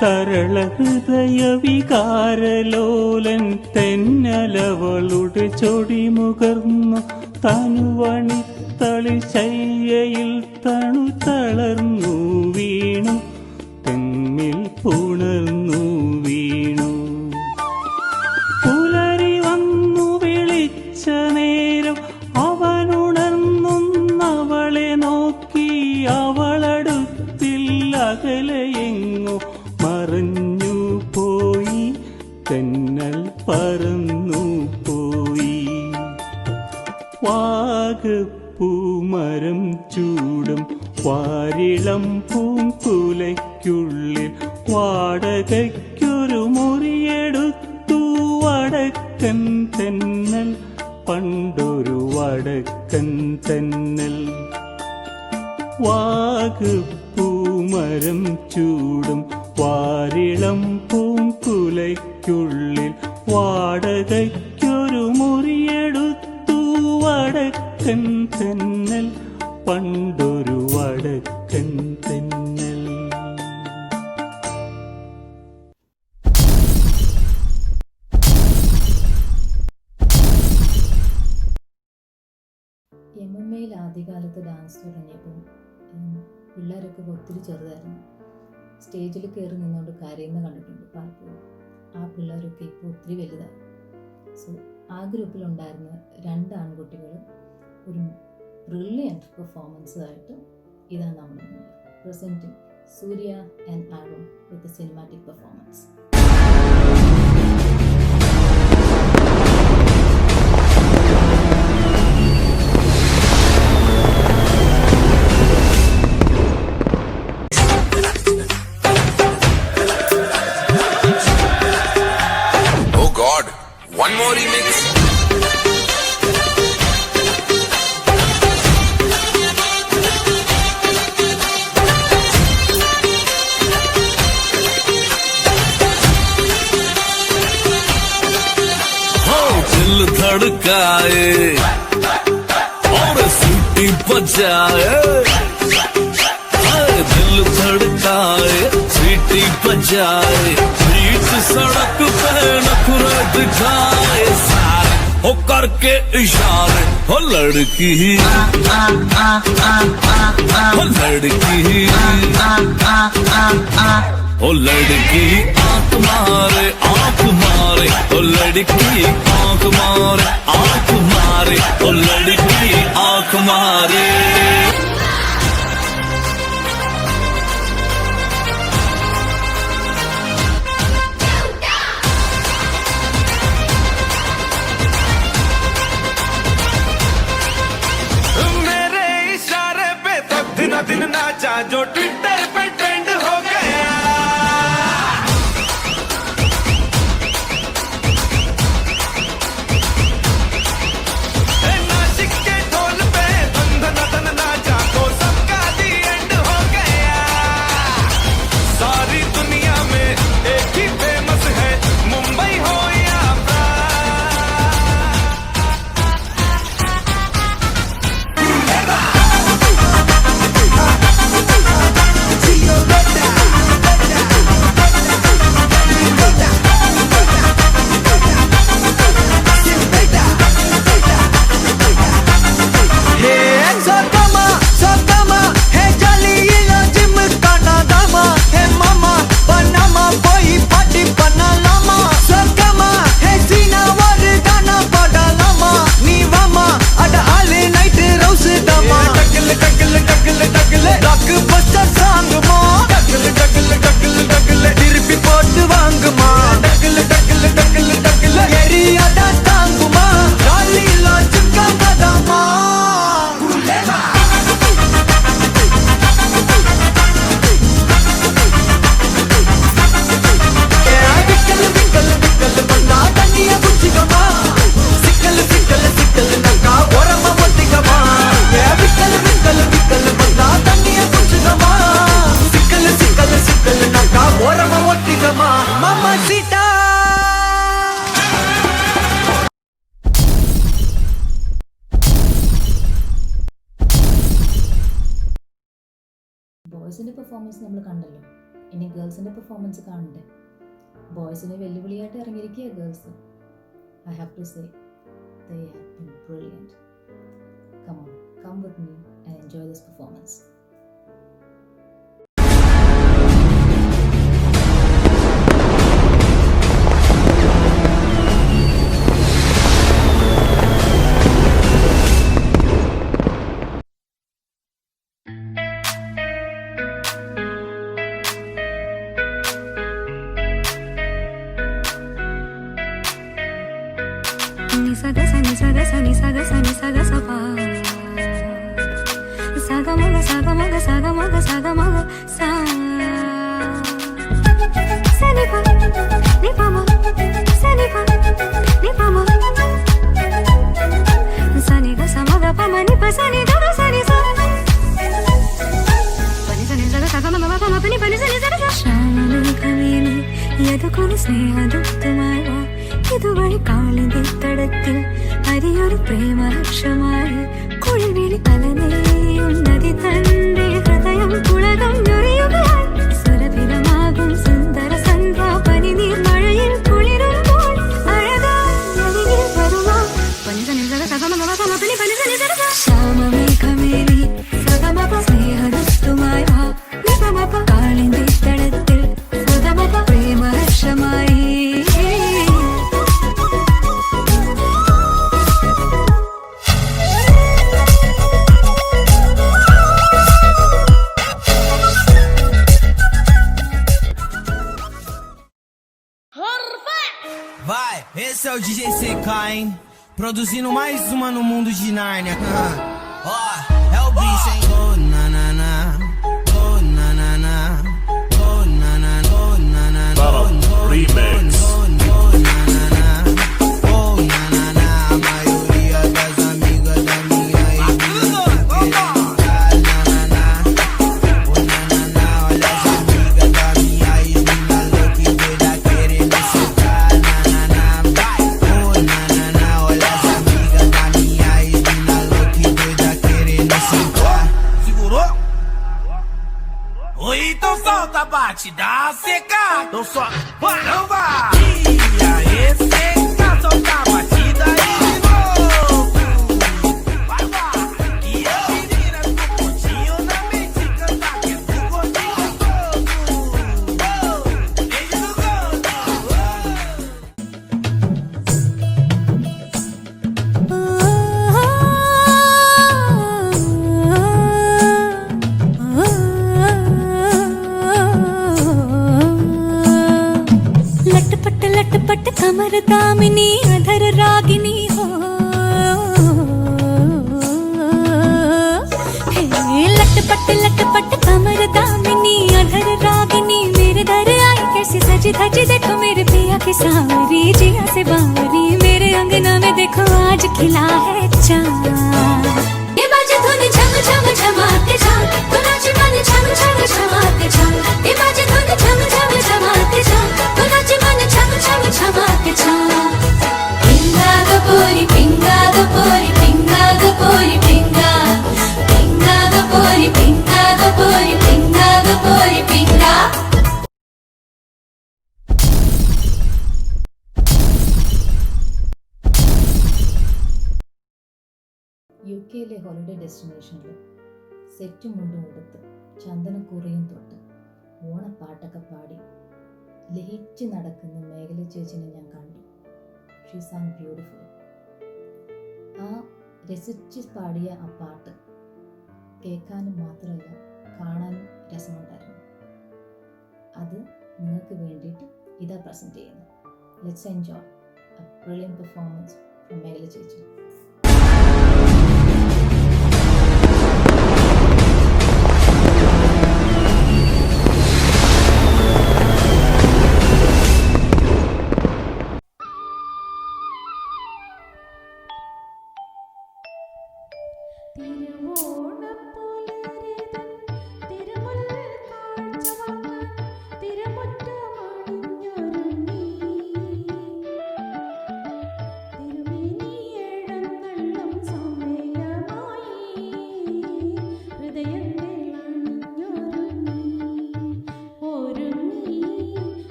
തരള ഹൃദയ വികാരലോലൻ തെന്നലവളുടെ ചൊടിമുകർന്നു, തനുവണിത്തളി ശയ്യയിൽ തണു തളർന്നു വീണു, തെന്നിൽ പുണർന്നു വീണു. പുലരി വന്നു വിളിച്ച നേരം അവനുണർന്നവളെ നോക്കി, അവളടുത്തിൽ അകലെയെങ്ങോ മറഞ്ഞു പോയി, തെന്നൽ പറന്നു പോയി. വാഗപ്പൂമരം ചൂടും വാരിളം പൂക്കുലയ്ക്കുള്ളിൽ വാടകയ്ക്കൊരു മുറിയെടുത്തു വടക്കൻ തെന്നൽ, പണ്ടൊരു വടക്കൻ തെന്നൽ. വാഗപ്പൂമരം ചൂടും വാരിളം പൂക്കുലയ്ക്കുള്ളിൽ വാടകയ്ക്കൊരു മുറിയെടുത്തു വടക്കൻ തെന്നൽ, പണ്ടൊരു വടക്കൻ തെന്നൽ. MMA-യിൽ ആദ്യകാലത്ത് ഡാൻസ് തുടങ്ങിയപ്പോൾ പിള്ളേരൊക്കെ ഒത്തിരി ചെറുതായിരുന്നു. സ്റ്റേജിൽ കയറി നിന്നുകൊണ്ട് കരയുന്ന കണ്ടിട്ടുണ്ട് പലപ്പോഴും. ആ പിള്ളേരൊക്കെ ഇപ്പോൾ ഒത്തിരി വലുതായി. സോ ആ ഗ്രൂപ്പിലുണ്ടായിരുന്ന 2 ആൺകുട്ടികളും ഒരു ബ്രില്യൻറ്റ് പെർഫോമൻസുമായിട്ട് ഇതാണ് നമ്മുടെ മുന്നിൽ. Presenting Surya and Aaron with a cinematic performance. One more remix. दिल धड़काए और सीटी बजाए, दिल धड़काए सीटी बजाए, बीच सड़क पे नखरे दिखाए सारे हो करके इशारे, हो लड़की हो लड़की ओ लड़की आंख मारे आंख मारे, ओ लड़की आंख मारे आंख मारे, ओ लड़की आंख मारे। मेरे इशारे पे तो दिन दिन नाचा जो ट्विटर पे ट्रेंड हो गया। नासिक के ढोल पे धन धन नाचा तो सबका दी एंड हो गया। सारी दुनिया में एक ही फेमस है, मुंबई हो या ബോയ്സിൻ്റെ പെർഫോമൻസ് നമ്മൾ കണ്ടല്ലോ, ഇനി ഗേൾസിൻ്റെ പെർഫോമൻസ് കാണണ്ടേ? ബോയ്സിന് വെല്ലുവിളിയായിട്ട് ഇറങ്ങിയിരിക്കുക girls. I have to say they have been brilliant. Come with me and enjoy this performance. Saga sani saga sani saga sani saga sapa saga maga saga maga saga maga saga maga sa sani pa ni pa ma sani pa ni pa ma sani ga sa maga pa ma ni pa sani ga ga sani sa pani sani saga saga maga pa ma pani pani sani saga sa shamanu kamini yadukunu snehaduttumai va ഇതുവഴി കാളിന്റെ തടത്തിൽ അരിയൊരു പ്രേമഹർഷമായി കുളിവിളി തലനെയുന്നതി തന്റെ ഹൃദയം പുളകം ഞൊറിയുകയായി സുരഭിലമാകും സുന്ദര സന്ധ്യ പനിനീർ മഴയിൽ കുളിരുമ്പോൾ അഴകാരികിൽ വരുമോ ശ്യാമമേഘമേനി സഗമപ സ്നേഹദുസ്തുമായി വാ നിപമപ കാളിന്റെ തടത്തിൽ സുഗമപ പ്രേമഹർഷമായി Vai, esse é o DJ CK, hein? Produzindo mais uma no mundo de Nárnia. Ó, é o bicho, hein? Oh, na na na. Oh, na na na. Oh, na na na. Oh, na na na. Remix. Oh, na na na. te dá seca, não só não vai. Ia seca, solta a batida aí de novo. Vai, vai. E eu menina do pontinho na mente cantar que é do gordinho todo. Beijo do gordo. लटपट लटपट कमर दामिनी अधर रागिनी हो हे लटपट लटपट कमर दामिनी अधर रागिनी मेरे दर आई कैसी सजी धजी देखो मेरे पिया की सावरी जिया से बावरी मेरे अंगना में देखो आज खिला है चाँद ये बाजे धुन झम झम झमाते जा तो नाचे मन झम झम झमाते जा ये बाजे धुन झम झम झमाते जा तो नाचे मन झम झम झमाते जा पिंगा ग पोरी पिंगा ग पोरी पिंगा ग पोरी पिंगा पिंगा ग पोरी पिंगा ग पोरी पिंगा ग पोरी पिंगा UK ഹോളിഡേ ഡെസ്റ്റിനേഷനിൽ സെറ്റും മുണ്ടും കൊടുത്ത് ചന്ദനക്കുറിയും തൊട്ട് ഓണപ്പാട്ടൊക്കെ പാടി ലഹിച്ച് നടക്കുന്ന മേഖല ചേച്ചിനെ ഞാൻ കണ്ടു. She San beautiful. ആ രസിച്ച് പാടിയ ആ പാട്ട് കേൾക്കാനും മാത്രമല്ല കാണാനും രസമുണ്ടായിരുന്നു. അത് നിങ്ങൾക്ക് വേണ്ടിയിട്ട് ഇതാ പ്രസൻറ്റ് ചെയ്യുന്നത്. Let's enjoy A brilliant performance from മേഖല ചേച്ചി.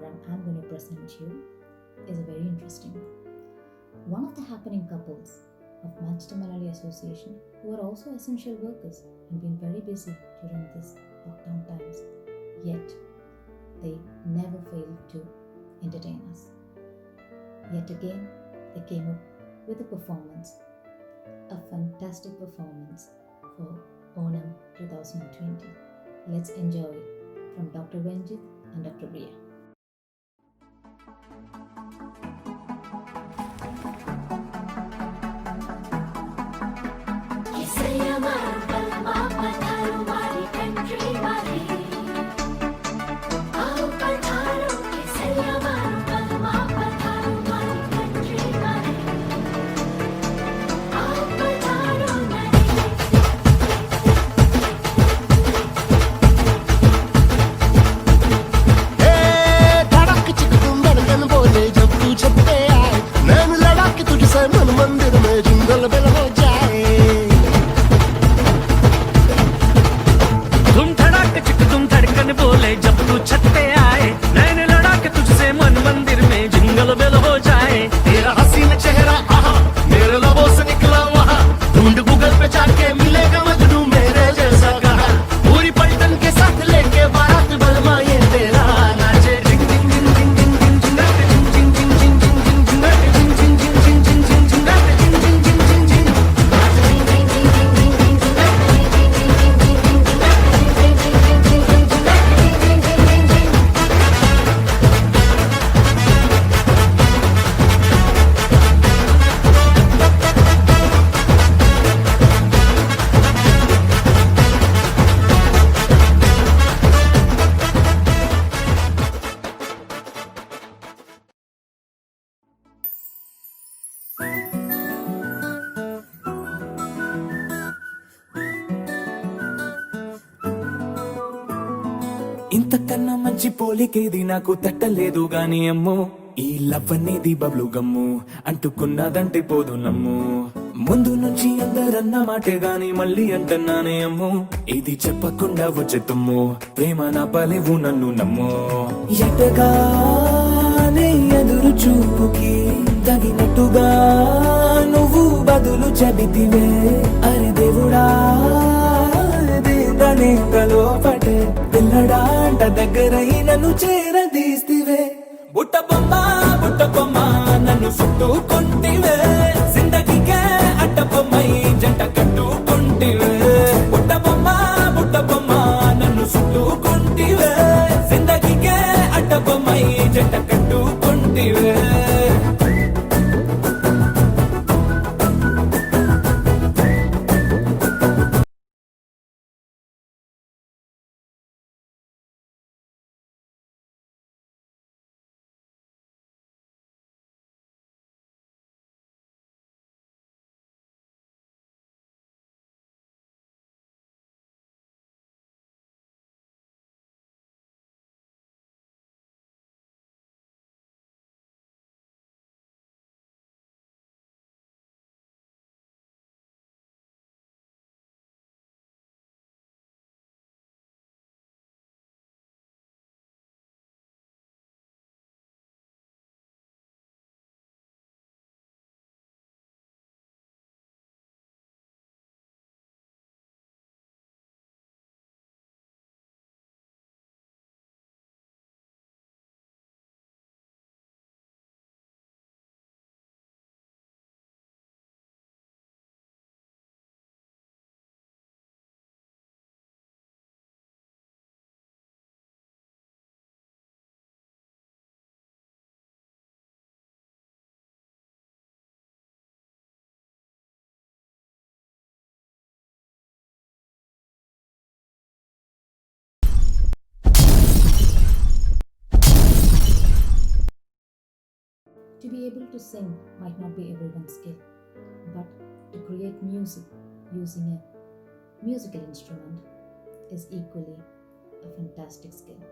program I'm going to present you is a very interesting one. One of the happening couples of Manchester Malayali Association, who are also essential workers and been very busy during this lockdown times, yet they never failed to entertain us. Yet again, they came up with a performance, a fantastic performance for Onam 2020. Let's enjoy it from Dr. Ranjit and Dr. Ria. ఇంతకన్నా మంచి పోలికేది నాకు తట్టలేదు గాని అమ్మో, ఈ love అనేది బబ్లు గమ్ము అంటుకున్నదంటే పోదు నమ్ము. ముందు నుంచి అందరన్న మాటే గాని మళ్ళీ అంటున్నానే అమ్మో, ఇది చెప్పకుండా వచ్చే తుమ్ము, ప్రేమ నా పలేవు నన్ను నమ్ము. ఎటగానే ఎదురు చూపుకి తగినట్టుగా నువ్వు బదులు చెబితివే, అరే దేవుడా లోపటే పిల్లడాంట దగ్గరై నన్ను చేరదీస్తివే. బుట్ట బొమ్మ నన్ను చుట్టుకుంటివే, జిందగీకే అట్ట బొమ్మై జంట కట్టుకుంటివే. బుట్ట బొమ్మ నన్ను చుట్టుకుంటివే, జిందగీకే అట్ట బొమ్మై జంట కట్టుకుంటివే. To be able to sing might not be everyone's skill, but to create music using a musical instrument is equally a fantastic skill.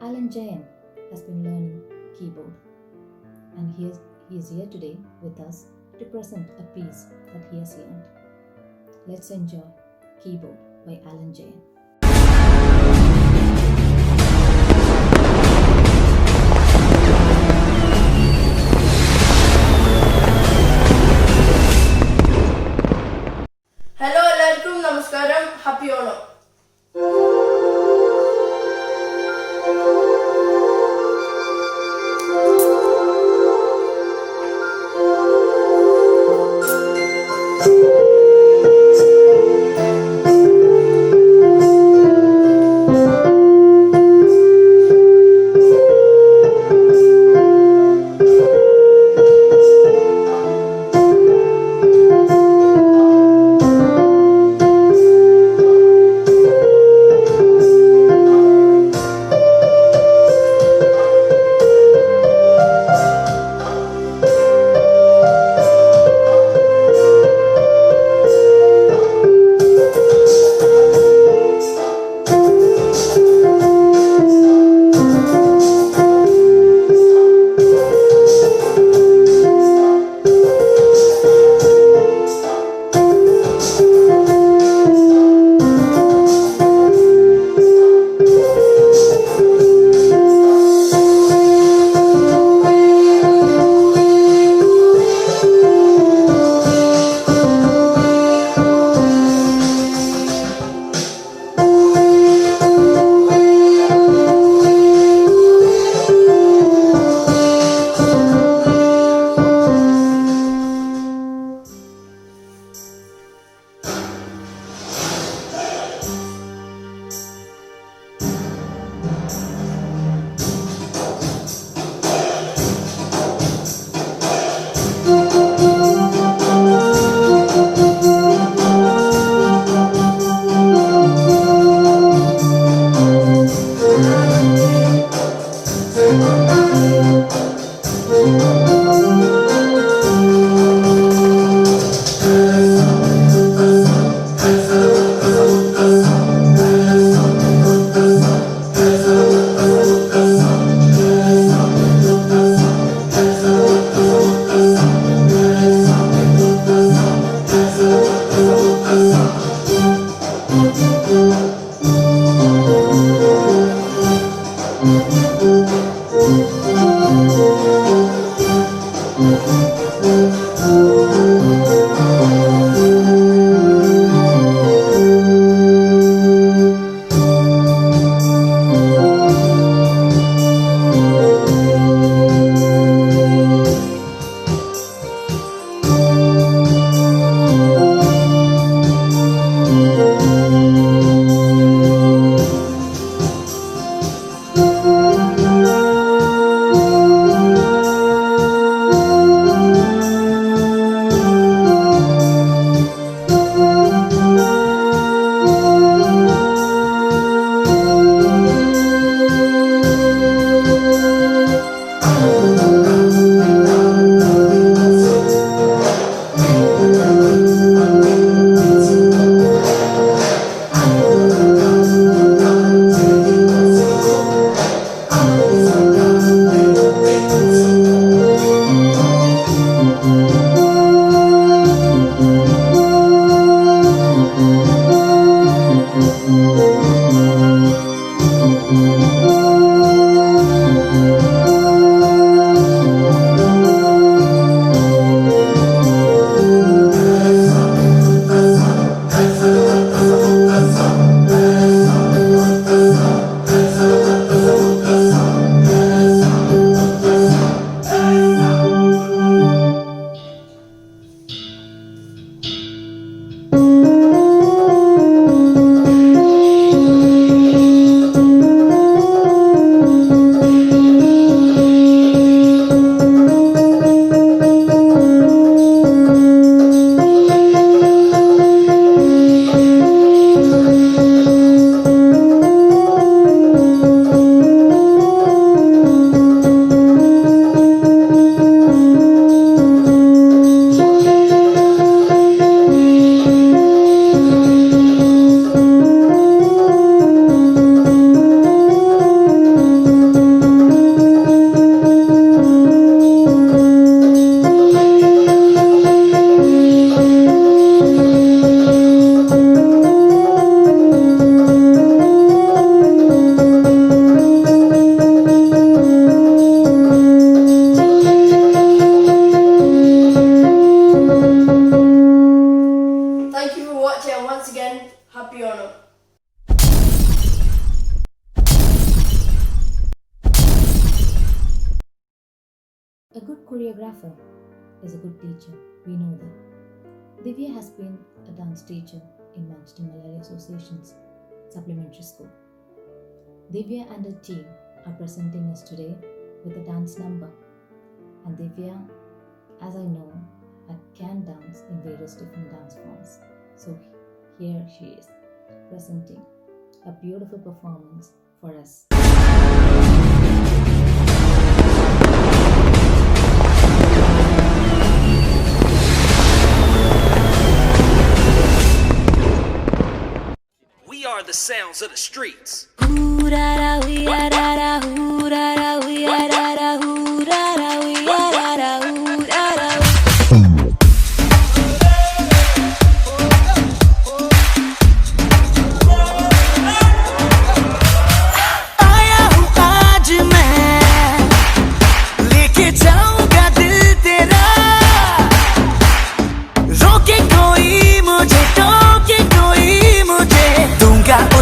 Alan Jayan has been learning keyboard, and he is here today with us to present a piece that he has learned. Let's enjoy Keyboard by Alan Jayan. choreographer is a good teacher. We know that. Divya has been a dance teacher in Manchester Malaria Association's supplementary school. Divya and her team are presenting us today with a dance number. And Divya, as I know, can dance in various different dance forms. So here she is, presenting a beautiful performance for us. We are the sounds of the streets.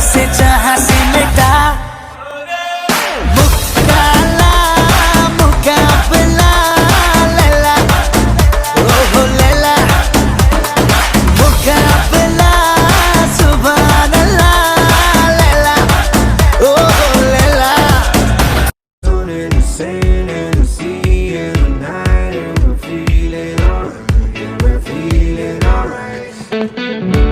उसे जहाँ से मिटा मुकाबला लैला ओहो लैला मुकाबला सुभान अल्लाह लैला ओहो Laila in the sand and the sea and the night and we're feeling alright, yeah, we're feeling alright.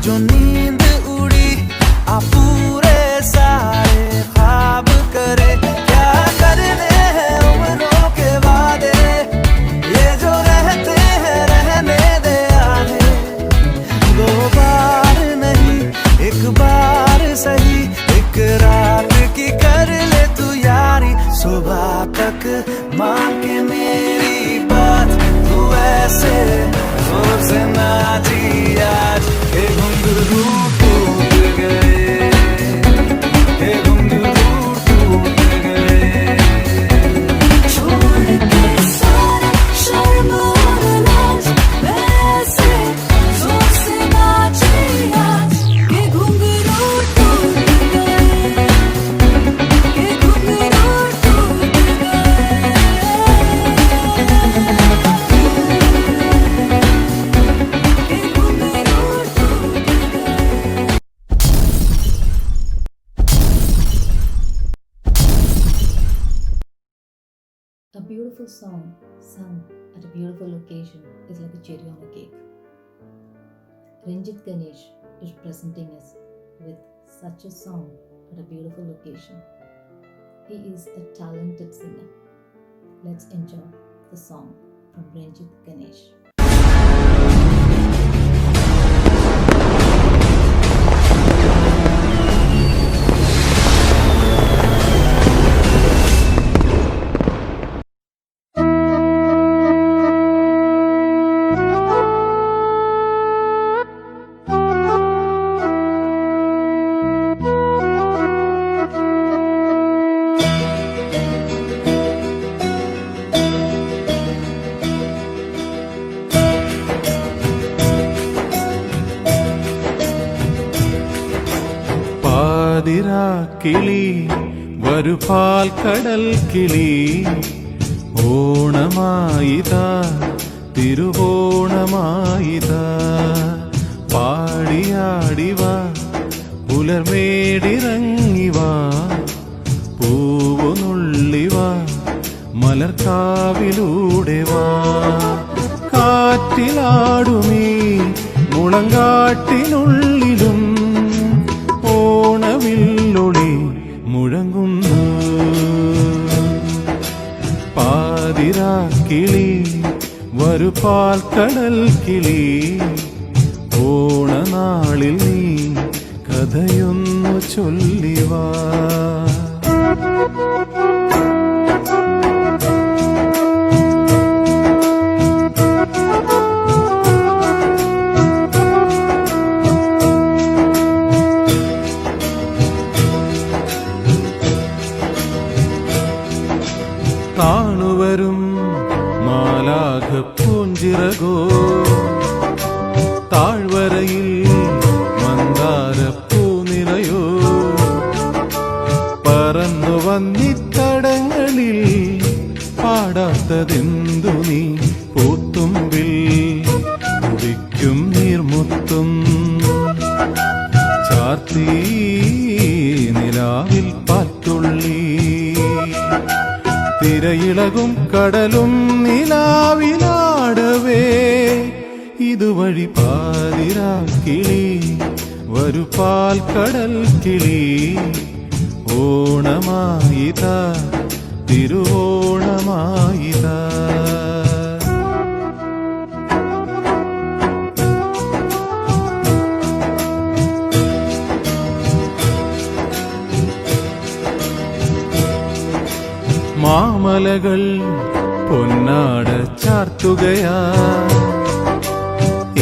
जो नींद उड़ी आ पूरे सारे ख्वाब करे क्या करने हैं उम्रों के वादे ये जो रहते हैं रहने दे आने दो बार नहीं एक बार सही एक रात की कर ले तू यारी सुबह तक मान के मेरी बात तू ऐसे जोर से नाची आज हे घुंघरू टूट गए हे घुंघरू टूट गए छोड़ के सारे शर्म और लाज वैसे जोर से नाची आज हे घुंघरू टूट गए हे घुंघरू टूट गए A beautiful song sung at a beautiful occasion is like a cherry on a cake. Ranjit Ganesh is presenting us with such a song at a beautiful occasion. He is a talented singer. Let's enjoy the song from Ranjit Ganesh. പാതിരാ കിളി വരുപാൽ കടൽ കിളി ഓണമായിതാ തിരുവോണമായിതാ പാടിയാടിവാ പുലർമേടിറങ്ങിവാ പൂവുനുള്ളിവാ മലർക്കാവിലൂടെ വാ കാറ്റിലാടുമീ മുളങ്കാട്ടിനുള്ളിലും ഓണവില്ലൊളി മുഴങ്ങുന്നു പാതിരാ കിളി വരുപാൽ കടൽ കിളി ഓണനാളിൽ നീ കഥയൊന്നു ചൊല്ലിവാ താണുവരും മാലാഖ പൂഞ്ചിറകോ താഴ്വരയിൽ മന്ദാരപ്പൂ നിറയോ പറന്നു വന്നിത്തടങ്ങളിൽ പാടാത്തതെന്തു നീ പൂത്തുമ്പിൽ കുടിക്കും നീർമുത്തും ചാർത്തി നിലാവിൽ പാറ്റുള്ളി തിരയിളകും കടലും നിലാവിലാടവേ ഇതുവഴി പാതിരാക്കിളി വരു പാൽ കടൽ കിളി ഓണമായിതാ തിരുവോണമായിതാ മാമലകൾ പൊന്നാട ചാർത്തുകയാ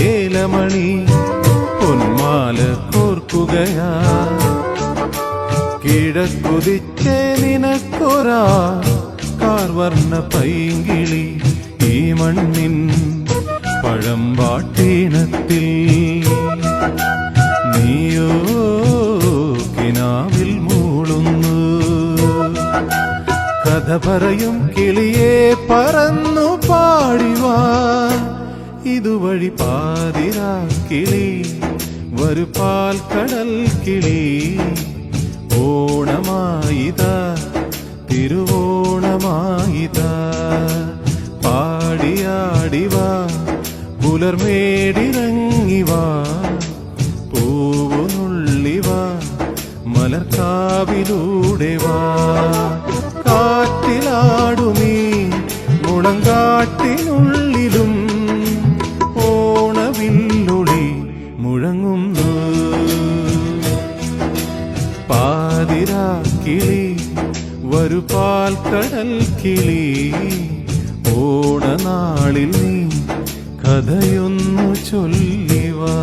ഏലമണി പൊന്മാല കോർക്കുകയാ കിഴക്കുതിച്ചേ നിനക്കൊരാ കാർവർണ്ണ പൈങ്കിളി ഈ മണ്ണിൻ പഴമ്പാട്ടീണത്തിൽ നീയോ കിനാവിൽ മൂളുന്നു കഥ പറയും കിളിയെ പറന്നു പാടിവാ ഇതുവഴി പാതിരാ കിളി വരു പാൽ കടൽ കിളി ഓണമായിതാ തിരുവോണമായിതാ പാടിയാടിവാ പുലർമേടിറങ്ങിവാ പൂവുനുള്ളിവാ മലർക്കാവിലൂടെ വാ കാറ്റിലാടുമീ മുളങ്കാട്ടിനുള്ളിലും ഓണവില്ലുളി മുഴങ്ങുന്നു പാതിരാ കിളി വരു പാൽ കടൽ കിളി ഓണനാളിൽ നീ കഥയൊന്നു ചൊല്ലിവാ.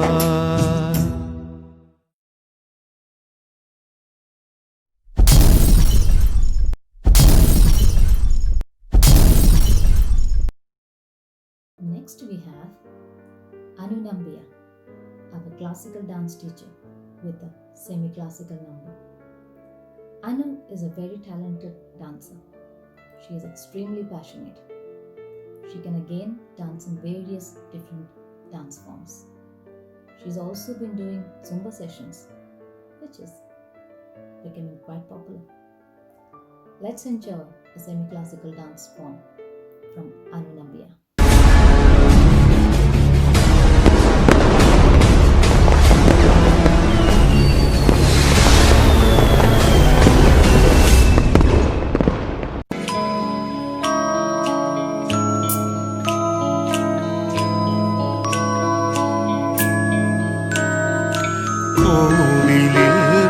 Next we have Anu Nambiya, our classical dance teacher with a semi-classical number. Anu is a very talented dancer. She is extremely passionate. She can again dance in various different dance forms. She's also been doing Zumba sessions, which is becoming quite popular. Let's enjoy a semi-classical dance form from Anu Nambiya.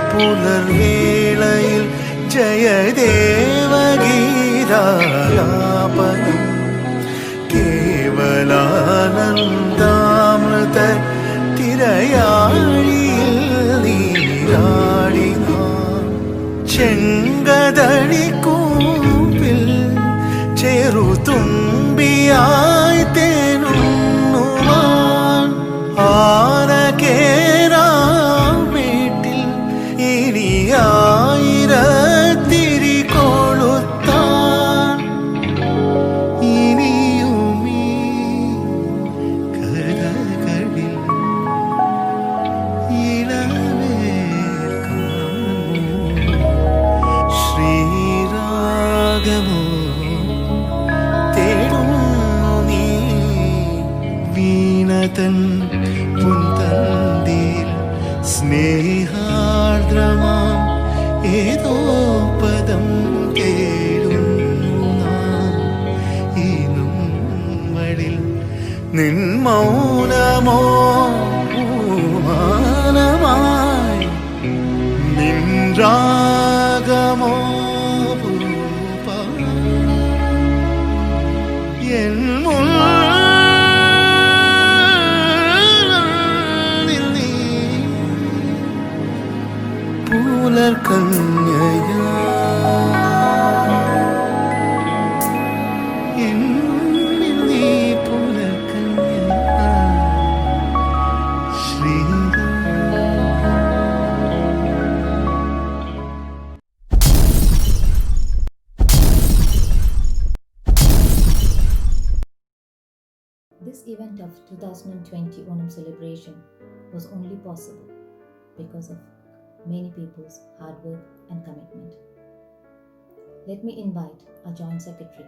പുലർവേളയിൽ ജയദേവഗീതാലാപനം കേവലാനന്ദാമൃത തിരയാഴിയിൽ നീരാടിനാൻ ചെങ്കതളിക്കൂപ്പിൽ ചെറുതുമ്പിയായി തേനുണ്ണുവാൻ ആനകേരാം വീട്ടിൽ ഇനി ആയിരത്തിരി കൊളുത്താൻ ഇനിയുമീ കഥകളിൽ ശ്രീരാഗമോ തേടുന്നു നീ വീണതൻ പുന്തന്തിൽ സ്നേഹാർദ്രമാം ഏതോ പദം കേടുന്നു നാം ഈ നമ്മളിൽ നിൻ മൗനമോ മാനമായി നിൻ രാഗമോ എൻ മുന്നിൽ നീ പുലർകന്യയാ This event of 2020 Onam celebration was only possible because of many people's hard work and commitment. Let me invite our Joint Secretary,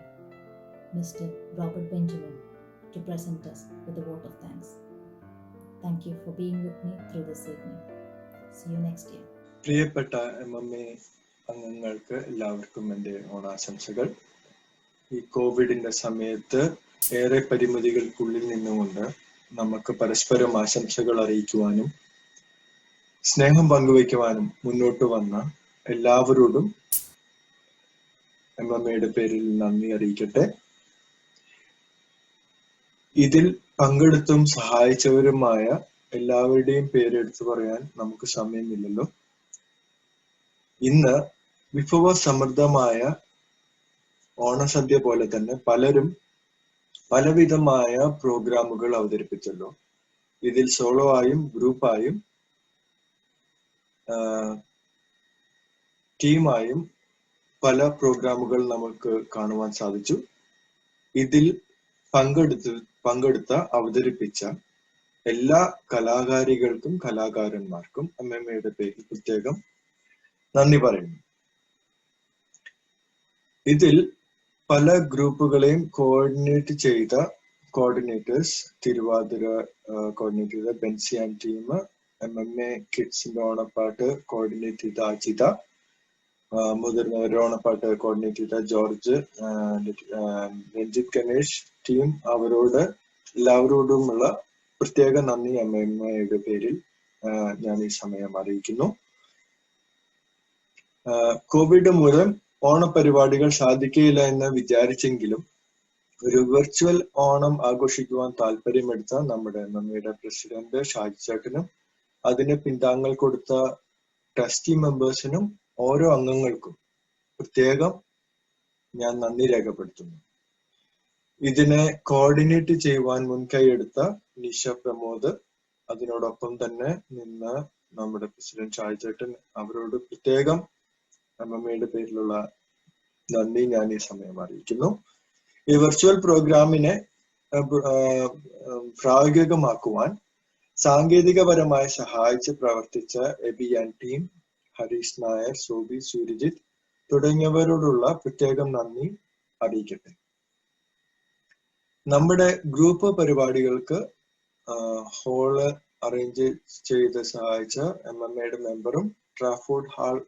Mr. Robert Benjamin, to present us with a vote of thanks. Thank you for being with me through this evening. See you next year. പ്രിയപ്പെട്ട MMA അംഗങ്ങൾക്ക് എല്ലാവർക്കും എൻ്റെ ഓണാശംസകൾ. ഈ കോവിഡിന്റെ സമയത്ത് ഏറെ പരിമിതികൾക്കുള്ളിൽ നിന്നുകൊണ്ട് നമുക്ക് പരസ്പരം ആശംസകൾ അറിയിക്കുവാനും സ്നേഹം പങ്കുവയ്ക്കുവാനും മുന്നോട്ട് വന്ന എല്ലാവരോടും MMA പേരിൽ നന്ദി അറിയിക്കട്ടെ. ഇതിൽ പങ്കെടുത്തും സഹായിച്ചവരുമായ എല്ലാവരുടെയും പേരെടുത്തു പറയാൻ നമുക്ക് സമയമില്ലല്ലോ. ഇന്ന് വിഭവസമൃദ്ധമായ ഓണസദ്യ പോലെ തന്നെ പലരും പലവിധമായ പ്രോഗ്രാമുകൾ അവതരിപ്പിച്ചല്ലോ. ഇതിൽ സോളോ ആയും ഗ്രൂപ്പായും ടീമായും പല പ്രോഗ്രാമുകൾ നമുക്ക് കാണുവാൻ സാധിച്ചു. ഇതിൽ പങ്കെടുത്ത അവതരിപ്പിച്ച എല്ലാ കലാകാരികൾക്കും കലാകാരന്മാർക്കും MMA പേരിൽ പ്രത്യേകം നന്ദി പറയുന്നു. ഇതിൽ പല ഗ്രൂപ്പുകളെയും കോർഡിനേറ്റ് ചെയ്ത കോർഡിനേറ്റേഴ്സ്, തിരുവാതിര കോർഡിനേറ്റ് ചെയ്ത ബെൻസി ആൻഡ് ടീം, MMA കിഡ്സിന്റെ ഓണപ്പാട്ട് കോർഡിനേറ്റ് ചെയ്ത അജിത, മുതിർന്നവരുടെ ഓണപ്പാട്ട് കോർഡിനേറ്റ് ചെയ്ത ജോർജ്, രഞ്ജിത്ത് ഗണേഷ് ടീം, അവരോട് എല്ലാവരോടുമുള്ള പ്രത്യേക നന്ദി MMA പേരിൽ ഞാൻ ഈ സമയം അറിയിക്കുന്നു. കോവിഡ് മൂലം ഓണപരിപാടികൾ സാധിക്കുകയില്ല എന്ന് വിചാരിച്ചെങ്കിലും ഒരു വെർച്വൽ ഓണം ആഘോഷിക്കുവാൻ താല്പര്യമെടുത്ത നമ്മുടെ MMA പ്രസിഡന്റ് ഷാജി ചേട്ടനും അതിന് പിന്താങ്ങൽ കൊടുത്ത ട്രസ്റ്റി മെമ്പേഴ്സിനും ഓരോ അംഗങ്ങൾക്കും പ്രത്യേകം ഞാൻ നന്ദി രേഖപ്പെടുത്തുന്നു. ഇതിനെ കോർഡിനേറ്റ് ചെയ്യുവാൻ മുൻകൈയെടുത്ത നിഷ പ്രമോദ്, അതിനോടൊപ്പം തന്നെ നിന്ന് നമ്മുടെ പ്രസിഡന്റ് ഷാജി ചേട്ടൻ, അവരോട് പ്രത്യേകം MMA പേരിലുള്ള നന്ദി ഞാൻ ഈ സമയം അറിയിക്കുന്നു. ഈ വെർച്വൽ പ്രോഗ്രാമിനെ പ്രായോഗികമാക്കുവാൻ സാങ്കേതികപരമായി സഹായിച്ച് പ്രവർത്തിച്ച എബിയാൻ ടീം, ഹരീഷ് നായർ, സോബി, സൂര്യജിത്ത് തുടങ്ങിയവരോടുള്ള പ്രത്യേകം നന്ദി അറിയിക്കട്ടെ. നമ്മുടെ ഗ്രൂപ്പ് പരിപാടികൾക്ക് ഹോള് അറേഞ്ച് ചെയ്ത് സഹായിച്ച MMA മെമ്പറും ട്രാഫോർഡ് ഹാൾ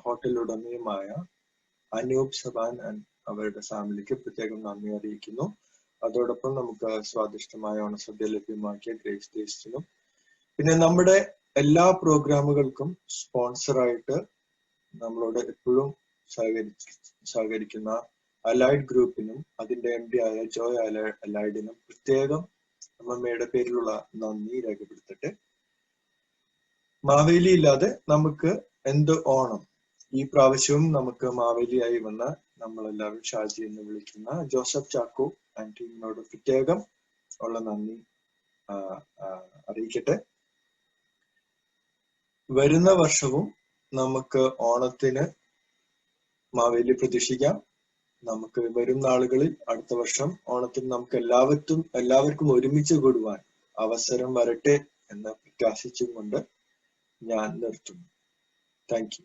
ഹോട്ടൽ ഉടമയുമായ അനൂപ് സബാൻ അവരുടെ ഫാമിലിക്ക് പ്രത്യേകം നന്ദി അറിയിക്കുന്നു. അതോടൊപ്പം നമുക്ക് സ്വാദിഷ്ടമായ ഓണസദ്യ ലഭ്യമാക്കിയ ഗ്രേസ് ടേസ്റ്റിനും പിന്നെ നമ്മുടെ എല്ലാ പ്രോഗ്രാമുകൾക്കും സ്പോൺസറായിട്ട് നമ്മളോട് എപ്പോഴും സഹകരിക്കുന്ന അലൈഡ് ഗ്രൂപ്പിനും അതിന്റെ MD ആയ ജോയ് അലൈഡിനും പ്രത്യേകം MMA പേരിലുള്ള നന്ദി രേഖപ്പെടുത്തട്ടെ. മാവേലി ഇല്ലാതെ നമുക്ക് എന്ത് ഓണം? ഈ പ്രാവശ്യവും നമുക്ക് മാവേലിയായി വന്ന നമ്മളെല്ലാവരും ഷാജി എന്ന് വിളിക്കുന്ന ജോസഫ് ചാക്കോ ആൻഡ് ടീമിനോട് പ്രത്യേകം ഉള്ള നന്ദി അറിയിക്കട്ടെ. വരുന്ന വർഷവും നമുക്ക് ഓണത്തിന് മാവേലി പ്രതീക്ഷിക്കാം. നമുക്ക് വരും നാളുകളിൽ അടുത്ത വർഷം ഓണത്തിന് നമുക്ക് എല്ലാവർക്കും ഒരുമിച്ച് കൂടുവാൻ അവസരം വരട്ടെ എന്ന് പ്രത്യാശിച്ചും കൊണ്ട് ഞാൻ നിർത്തുന്നു. Thank you.